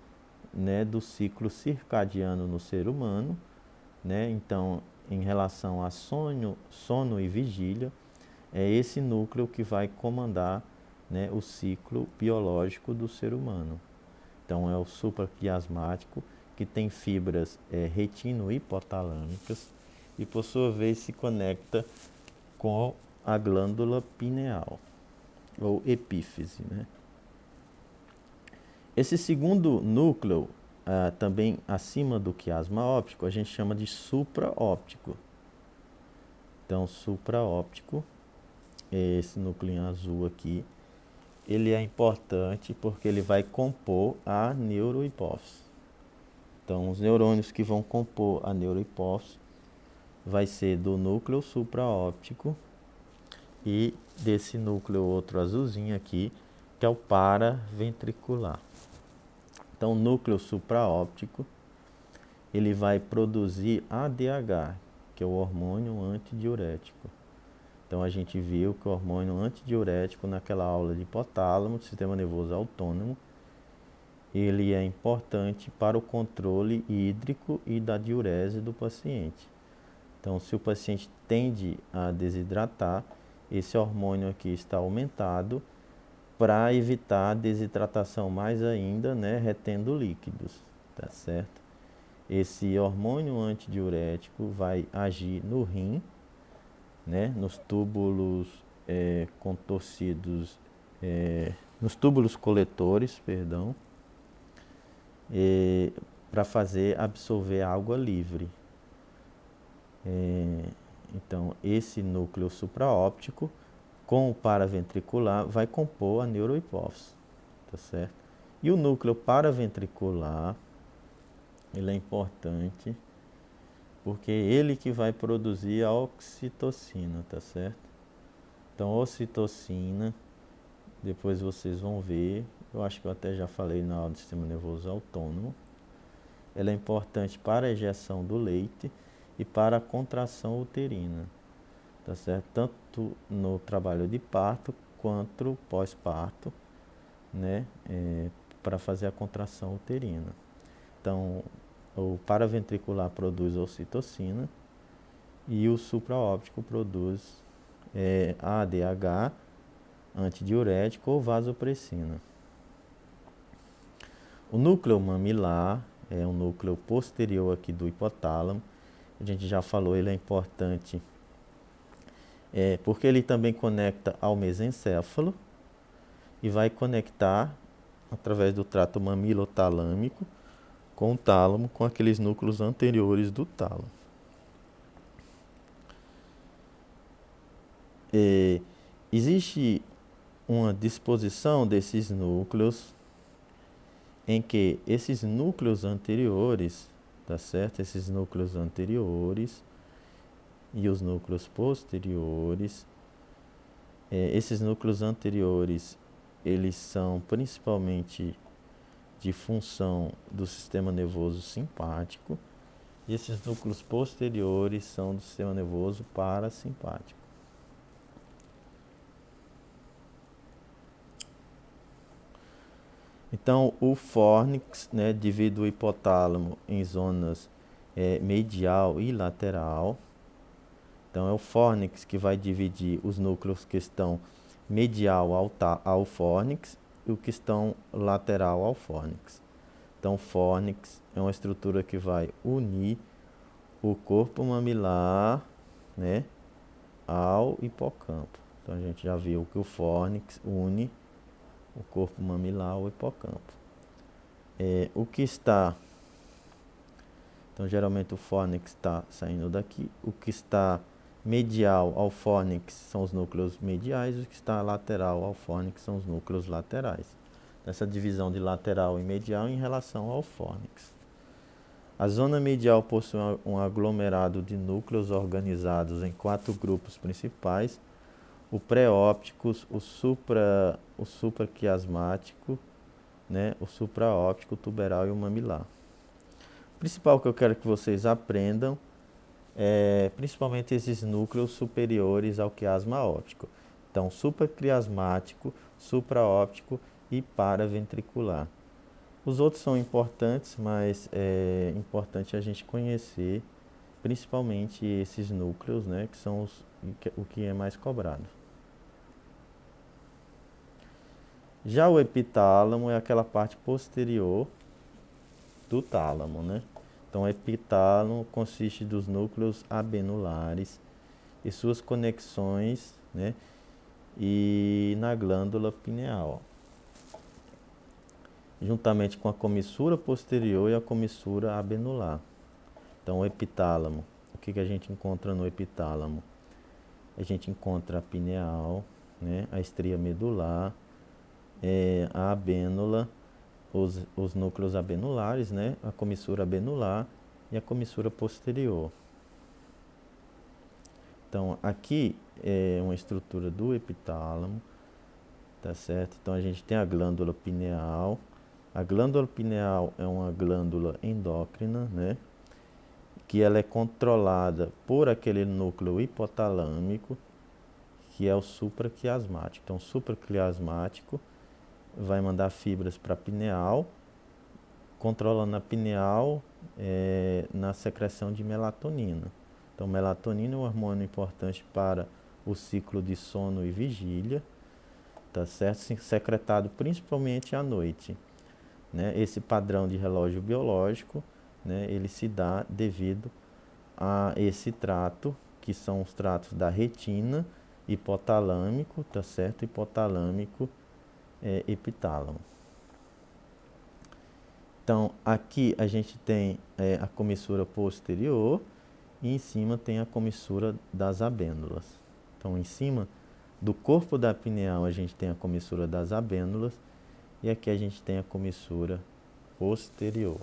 né, do ciclo circadiano no ser humano, né? Então, em relação a sono e vigília, é esse núcleo que vai comandar, né, o ciclo biológico do ser humano. Então, é o supraquiasmático, que tem fibras retino-hipotalâmicas e, por sua vez, se conecta com a glândula pineal, ou epífise, né? Esse segundo núcleo, também acima do quiasma óptico, a gente chama de supraóptico. Então, supraóptico, esse núcleo azul aqui, ele é importante porque ele vai compor a neurohipófise. Então, os neurônios que vão compor a neurohipófise vai ser do núcleo supraóptico e desse núcleo outro azulzinho aqui, que é o paraventricular. Então, o núcleo supraóptico, ele vai produzir ADH, que é o hormônio antidiurético. Então, a gente viu que o hormônio antidiurético, naquela aula de hipotálamo, do sistema nervoso autônomo, ele é importante para o controle hídrico e da diurese do paciente. Então, se o paciente tende a desidratar, esse hormônio aqui está aumentado para evitar a desidratação mais ainda, né, retendo líquidos, tá certo? Esse hormônio antidiurético vai agir no rim, né, nos túbulos contorcidos, nos túbulos coletores, perdão, para fazer absorver água livre. Então, esse núcleo supraóptico com o paraventricular vai compor a neurohipófise, tá certo? E o núcleo paraventricular, ele é importante porque é ele que vai produzir a ocitocina, tá certo? Então, a ocitocina, depois vocês vão ver, eu acho que eu até já falei na aula do sistema nervoso autônomo, ela é importante para a ejeção do leite e para a contração uterina, tá certo? Tanto no trabalho de parto quanto pós-parto, né? Para fazer a contração uterina. Então, o paraventricular produz ocitocina e o supraóptico produz ADH, antidiurético ou vasopressina. O núcleo mamilar é um núcleo posterior aqui do hipotálamo. A gente já falou, ele é importante porque ele também conecta ao mesencéfalo e vai conectar através do trato mamilotalâmico com o tálamo, com aqueles núcleos anteriores do tálamo. Existe uma disposição desses núcleos em que esses núcleos anteriores, tá certo? Esses núcleos anteriores e os núcleos posteriores, esses núcleos anteriores, eles são principalmente de função do sistema nervoso simpático e esses núcleos posteriores são do sistema nervoso parasimpático. Então, o fórnix, né, divide o hipotálamo em zonas medial e lateral. Então, é o fórnix que vai dividir os núcleos que estão medial ao fórnix e os que estão lateral ao fórnix. Então, o fórnix é uma estrutura que vai unir o corpo mamilar, né, ao hipocampo. Então, a gente já viu que o fórnix une o corpo mamilar ao hipocampo. O que está... Então, geralmente o fórnix está saindo daqui. O que está medial ao fórnix são os núcleos mediais, o que está lateral ao fórnix são os núcleos laterais. Essa divisão de lateral e medial em relação ao fórnix. A zona medial possui um aglomerado de núcleos organizados em 4 grupos principais: o pré-óptico, o supraquiasmático, né, o supraóptico, o tuberal e o mamilar. O principal que eu quero que vocês aprendam principalmente esses núcleos superiores ao quiasma óptico. Então, supraquiasmático, supraóptico e paraventricular. Os outros são importantes, mas é importante a gente conhecer principalmente esses núcleos, né, que são o que é mais cobrado. Já o epitálamo é aquela parte posterior do tálamo, né? Então, o epitálamo consiste dos núcleos abenulares e suas conexões, né, e na glândula pineal, juntamente com a comissura posterior e a comissura abenular. Então, o epitálamo, o que a gente encontra no epitálamo? A gente encontra a pineal, né, a estria medular, a abênula, os núcleos abenulares, né, a comissura abenular e a comissura posterior. Então, aqui é uma estrutura do epitálamo, tá certo? Então, a gente tem a glândula pineal. A glândula pineal é uma glândula endócrina, né? Que ela é controlada por aquele núcleo hipotalâmico, que é o supraquiasmático. Então, o supraquiasmático vai mandar fibras para a pineal, controlando a pineal na secreção de melatonina. Então, melatonina é um hormônio importante para o ciclo de sono e vigília, tá certo? Secretado principalmente à noite, né? Esse padrão de relógio biológico, né, ele se dá devido a esse trato, que são os tratos da retina, hipotalâmico, tá certo? Hipotalâmico, epitálamo. Então, aqui a gente tem a comissura posterior e em cima tem a comissura das abênulas. Então, em cima do corpo da pineal a gente tem a comissura das abênulas e aqui a gente tem a comissura posterior.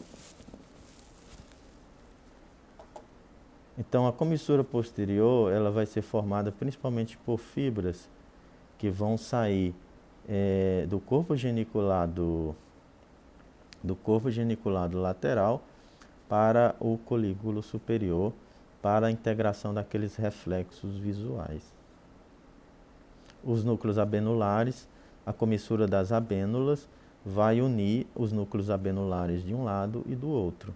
Então, a comissura posterior ela vai ser formada principalmente por fibras que vão sair do corpo geniculado lateral para o colículo superior, para a integração daqueles reflexos visuais. Os núcleos abenulares, a comissura das abênulas vai unir os núcleos abenulares de um lado e do outro.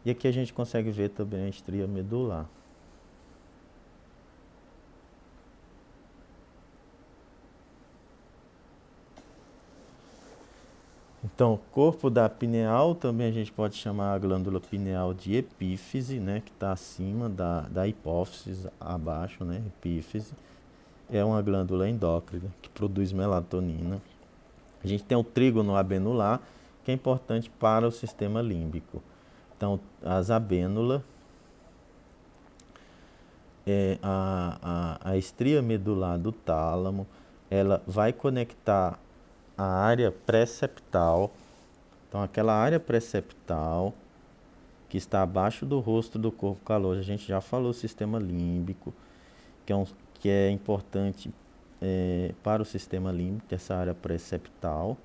E aqui a gente consegue ver também a estria medular. Então, corpo da pineal, também a gente pode chamar a glândula pineal de epífise, né, que está acima da hipófise, abaixo, né, epífise. É uma glândula endócrina que produz melatonina. A gente tem o trígono abenular, que é importante para o sistema límbico. Então, as abênulas, a estria medular do tálamo, ela vai conectar a área pré-septal. Então, aquela área pré-septal que está abaixo do rosto do corpo caloso, a gente já falou sistema límbico, que é importante para o sistema límbico, essa área pré-septal,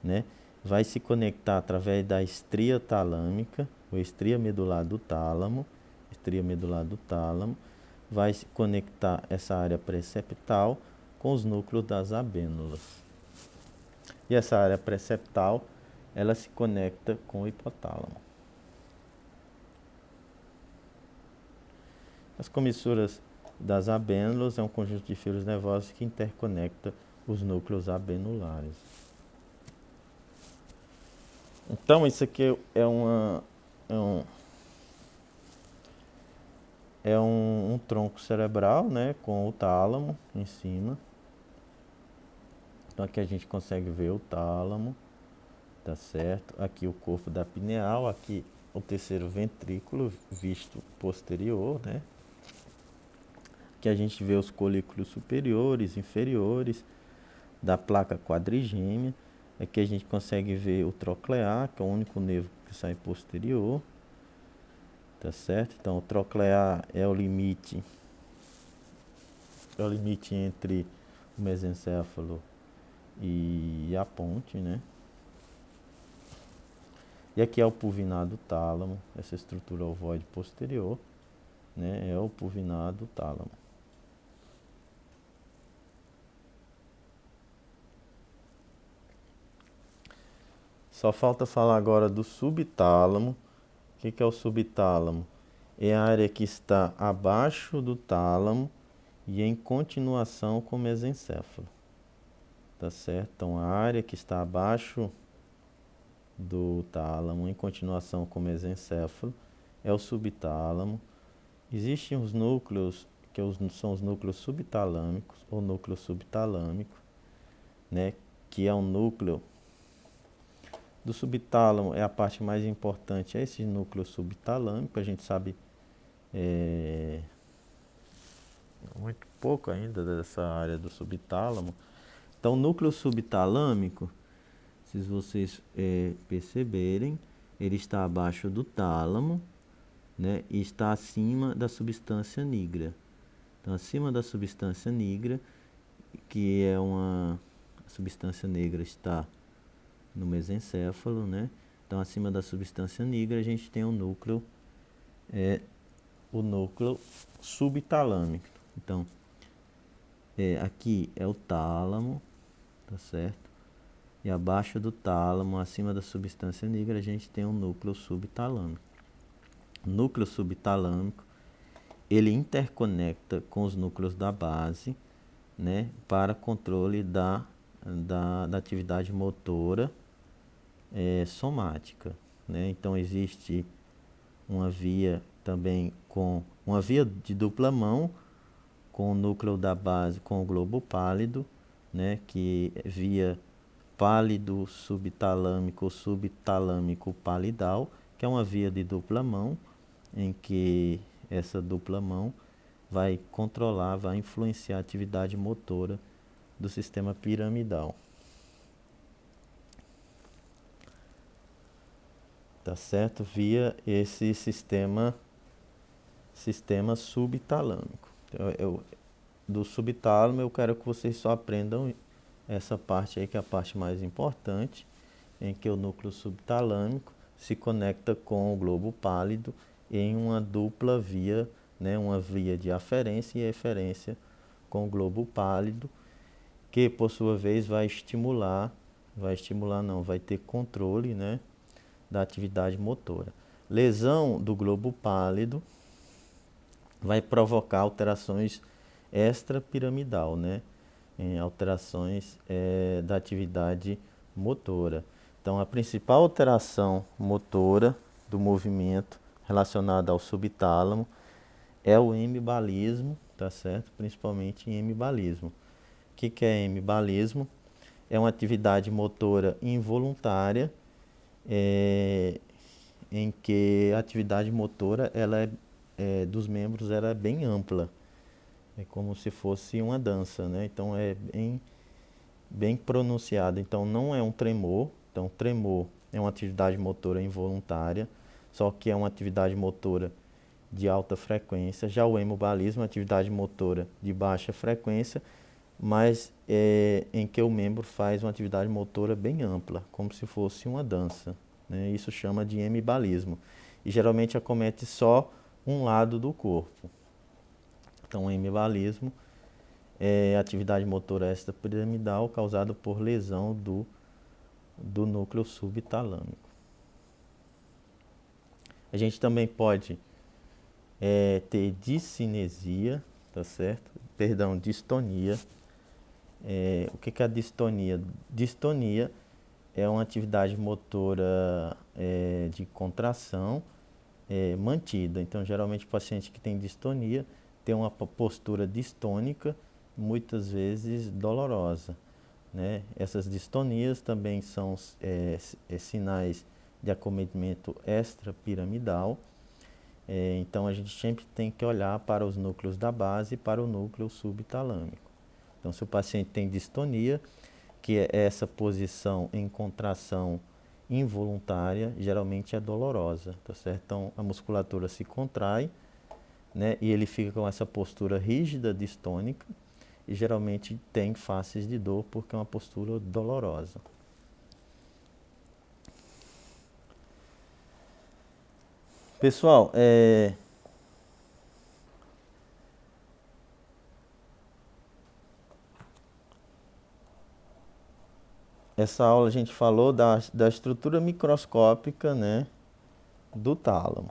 né? Vai se conectar através da estria talâmica, ou estria medular do tálamo, vai se conectar essa área pré-septal com os núcleos das abênulas. E essa área pré-septal, ela se conecta com o hipotálamo. As comissuras das abênulas é um conjunto de fios nervosos que interconecta os núcleos abenulares. Então, isso aqui é um tronco cerebral, né, com o tálamo em cima. Então, aqui a gente consegue ver o tálamo, tá certo? Aqui o corpo da pineal, aqui o terceiro ventrículo visto posterior, né? Que a gente vê os colículos superiores, inferiores da placa quadrigêmea. Aqui a gente consegue ver o troclear, que é o único nervo que sai posterior, tá certo? Então, o troclear é o limite entre o mesencéfalo e a ponte, né? E aqui é o pulvinado tálamo, essa estrutura ovoide posterior, né? É o pulvinado tálamo. Só falta falar agora do subtálamo. O que é o subtálamo? É a área que está abaixo do tálamo e em continuação com o mesencéfalo. Tá certo? Então, a área que está abaixo do tálamo, em continuação com o mesencéfalo, é o subtálamo. Existem os núcleos, são os núcleos subtalâmicos, ou núcleo subtalâmico, né? Que é um núcleo do subtálamo, é a parte mais importante, é esse núcleo subtalâmico. A gente sabe muito pouco ainda dessa área do subtálamo. Então, o núcleo subtalâmico, se vocês perceberem, ele está abaixo do tálamo, né, e está acima da substância nigra. Então, acima da substância negra, que é uma a substância negra está no mesencéfalo, né? Então, acima da substância negra, a gente tem o núcleo subtalâmico. Então, aqui é o tálamo, tá certo? E abaixo do tálamo, acima da substância negra, a gente tem o núcleo subtalâmico. O núcleo subtalâmico, ele interconecta com os núcleos da base, né, para controle da atividade motora somática, né? Então existe uma via também com uma via de dupla mão com o núcleo da base com o globo pálido, né, que é via pálido subtalâmico ou subtalâmico palidal, que é uma via de dupla mão em que essa dupla mão vai controlar, vai influenciar a atividade motora do sistema piramidal. Tá certo? Via esse sistema subtalâmico. Então, do subtálamo eu quero que vocês só aprendam essa parte aí, que é a parte mais importante, em que o núcleo subtalâmico se conecta com o globo pálido em uma dupla via, né, uma via de aferência e eferência com o globo pálido, que por sua vez vai ter controle, né, da atividade motora. Lesão do globo pálido vai provocar alterações extrapiramidal, né, em alterações da atividade motora. Então, a principal alteração motora do movimento relacionada ao subtálamo é o hemibalismo, tá certo? Principalmente em hemibalismo. O que é hemibalismo? É uma atividade motora involuntária, em que a atividade motora dos membros ela é bem ampla. É como se fosse uma dança, né? Então é bem pronunciado. Então não é um tremor. Então tremor é uma atividade motora involuntária, só que é uma atividade motora de alta frequência. Já o hemobalismo é uma atividade motora de baixa frequência, mas em que o membro faz uma atividade motora bem ampla, como se fosse uma dança, né? Isso chama de hemibalismo. E geralmente acomete só um lado do corpo. Então, o hemibalismo é atividade motora extrapiramidal causada por lesão do núcleo subtalâmico. A gente também pode ter discinesia, tá certo? Perdão, distonia. O que é a distonia? Distonia é uma atividade motora de contração mantida. Então, geralmente, o paciente que tem distonia tem uma postura distônica, muitas vezes dolorosa, né? Essas distonias também são sinais de acometimento extrapiramidal. Então, a gente sempre tem que olhar para os núcleos da base e para o núcleo subtalâmico. Então, se o paciente tem distonia, que é essa posição em contração involuntária, geralmente é dolorosa, tá certo? Então, a musculatura se contrai, né, e ele fica com essa postura rígida, distônica, e geralmente tem faces de dor porque é uma postura dolorosa. Pessoal, essa aula a gente falou da estrutura microscópica, né, do tálamo.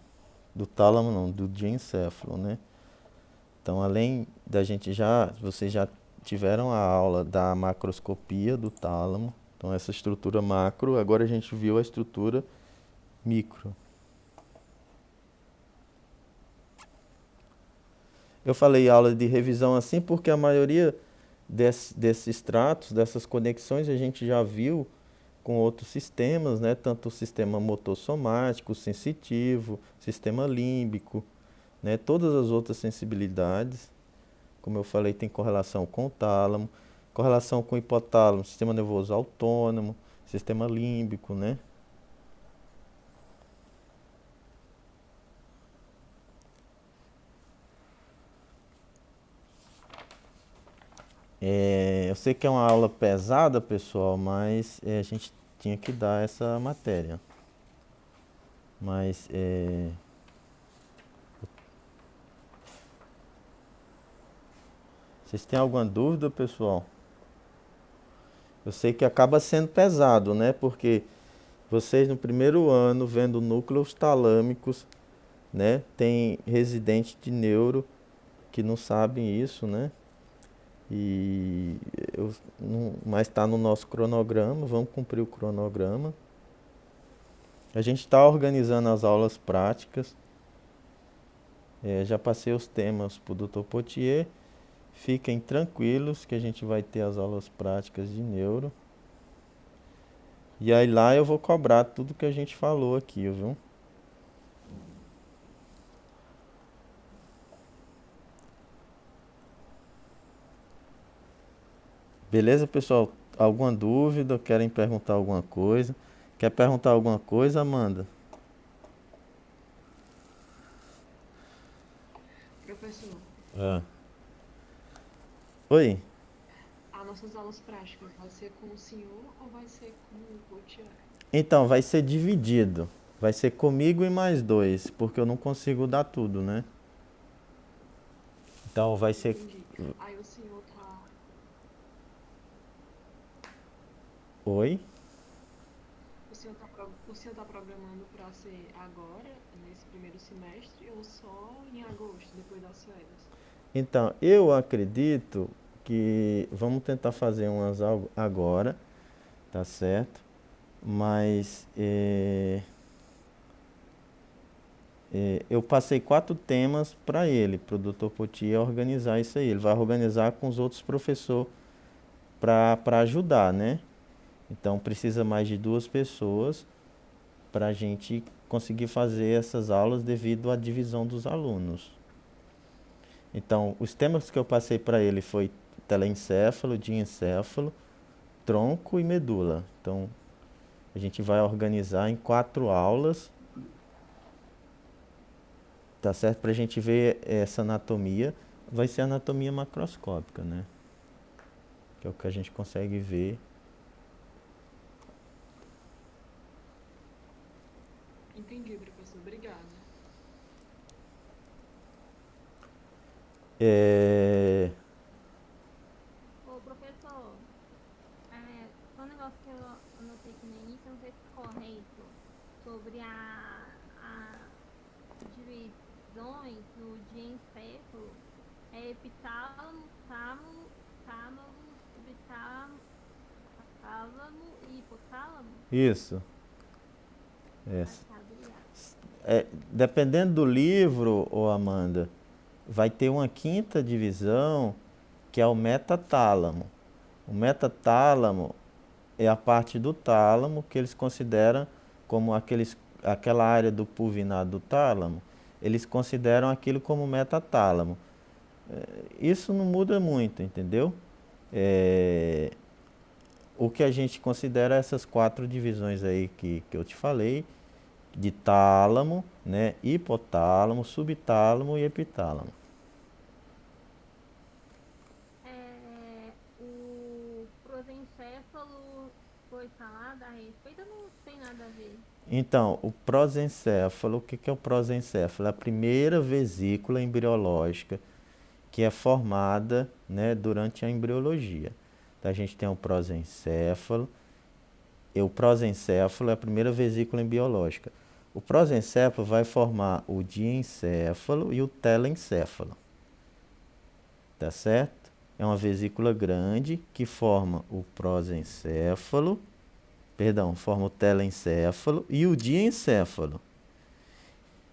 Do tálamo não, do diencéfalo, né? Então, além da vocês já tiveram a aula da macroscopia do tálamo. Então, essa estrutura macro, agora a gente viu a estrutura micro. Eu falei aula de revisão assim porque a maioria desses tratos, dessas conexões, a gente já viu com outros sistemas, né? Tanto o sistema motossomático, sensitivo, sistema límbico, né? Todas as outras sensibilidades, como eu falei, tem correlação com o tálamo, correlação com o hipotálamo, sistema nervoso autônomo, sistema límbico, né? Eu sei que é uma aula pesada, pessoal, mas a gente tinha que dar essa matéria. Mas vocês têm alguma dúvida, pessoal? Eu sei que acaba sendo pesado, né? Porque vocês no primeiro ano vendo núcleos talâmicos, né? Tem residente de neuro que não sabem isso, né? E mas está no nosso cronograma, vamos cumprir o cronograma. A gente está organizando as aulas práticas. Já passei os temas para o Dr. Potier. Fiquem tranquilos que a gente vai ter as aulas práticas de neuro. E aí lá eu vou cobrar tudo que a gente falou aqui, viu? Beleza, pessoal? Alguma dúvida? Querem perguntar alguma coisa? Quer perguntar alguma coisa, Amanda? Professor, Ah. Oi? as nossas aulas práticas vai ser com o senhor ou vai ser com o Gautier? Então, vai ser dividido. Vai ser comigo e mais dois, porque eu não consigo dar tudo, né? Então vai ser. Entendi. Aí o senhor tá. Oi? O senhor tá programando para ser agora, nesse primeiro semestre, ou só em agosto, depois das férias? Então, eu acredito que vamos tentar fazer umas agora, tá certo? Mas eu passei 4 temas para ele, para o Dr. Potier organizar isso aí. Ele vai organizar com os outros professores para ajudar, né? Então precisa mais de 2 pessoas para a gente conseguir fazer essas aulas devido à divisão dos alunos. Então, os temas que eu passei para ele foi telencéfalo, diencéfalo, tronco e medula. Então, a gente vai organizar em 4 aulas, tá certo? Para a gente ver essa anatomia. Vai ser anatomia macroscópica, né? Que é o que a gente consegue ver. Entendi, professor. Obrigada. É... Ô, professor, só um negócio que eu anotei aqui no início, eu não sei se é correto, sobre as divisões no diencéfalo, epitálamo, tálamo, subtálamo, tálamo e hipotálamo? Isso. Ah, Essa. tá, obrigada. Dependendo do livro, ô Amanda, vai ter uma 5ª divisão que é o metatálamo. O metatálamo é a parte do tálamo que eles consideram como aquela área do pulvinar do tálamo, eles consideram aquilo como metatálamo. Isso não muda muito, entendeu? O que a gente considera essas 4 divisões aí que eu te falei, de tálamo, né, hipotálamo, subtálamo e epitálamo. O prosencéfalo foi falado a respeito, não tem nada a ver. Então, o prosencéfalo, o que é o prosencéfalo? É a primeira vesícula embriológica que é formada, né, durante a embriologia. Então, a gente tem o prosencéfalo. O prosencéfalo é a primeira vesícula embriológica. O prosencéfalo vai formar o diencéfalo e o telencéfalo. Tá certo? É uma vesícula grande que forma o prosencéfalo, forma o telencéfalo e o diencéfalo.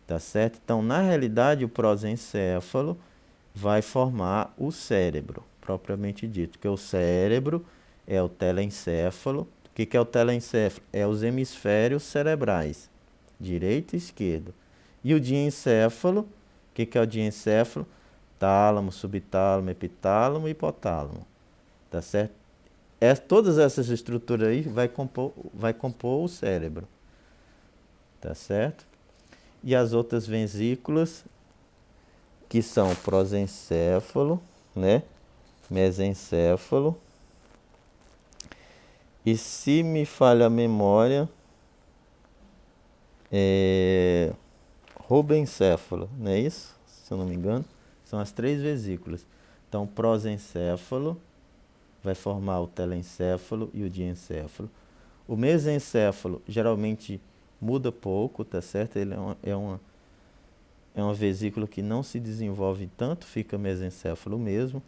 Tá certo? Então, na realidade, o prosencéfalo vai formar o cérebro, propriamente dito, que o cérebro é o telencéfalo. O que é o telencéfalo? É os hemisférios cerebrais, direito e esquerdo. E o diencéfalo, o que é o diencéfalo? Tálamo, subtálamo, epitálamo e hipotálamo. Tá certo? Todas essas estruturas aí vai compor o cérebro. Tá certo? E as outras vesículas, que são o prosencéfalo, né? mesencéfalo. E se me falha a memória, é robencéfalo, não é isso? Se eu não me engano, são as 3 vesículas. Então, prosencéfalo vai formar o telencéfalo e o diencéfalo. O mesencéfalo geralmente muda pouco, tá certo? Ele é uma vesícula que não se desenvolve tanto, fica mesencéfalo mesmo.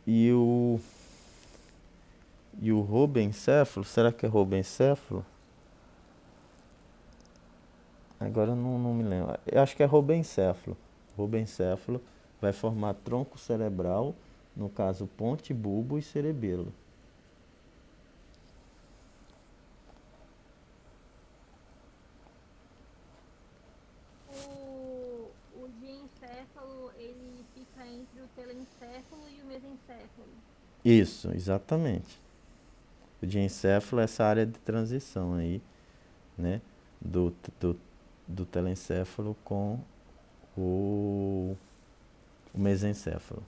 E o robencéfalo, será que é robencéfalo? Agora eu não me lembro. Eu acho que é robencéfalo. Robencéfalo vai formar tronco cerebral, no caso ponte, bulbo e cerebelo. O diencéfalo, ele fica entre o telencéfalo e o mesencéfalo. Isso, exatamente. O diencéfalo é essa área de transição aí, né? Do, do, do telencéfalo com o mesencéfalo.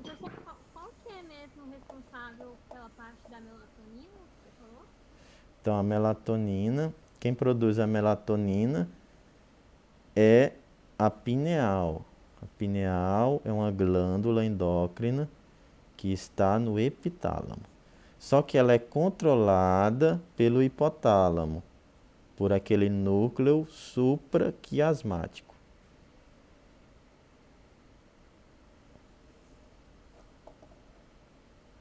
Professor, qual que é mesmo responsável pela parte da melatonina que você falou? Então, a melatonina, quem produz a melatonina é a pineal. A pineal é uma glândula endócrina que está no epitálamo. Só que ela é controlada pelo hipotálamo, por aquele núcleo supraquiasmático.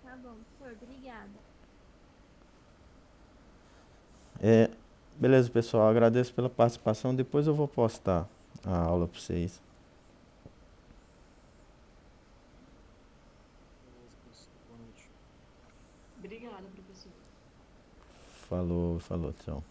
Tá bom, professor, obrigada. Beleza, pessoal, agradeço pela participação. Depois eu vou postar a aula para vocês. Obrigada, professor. Falou, falou, tchau.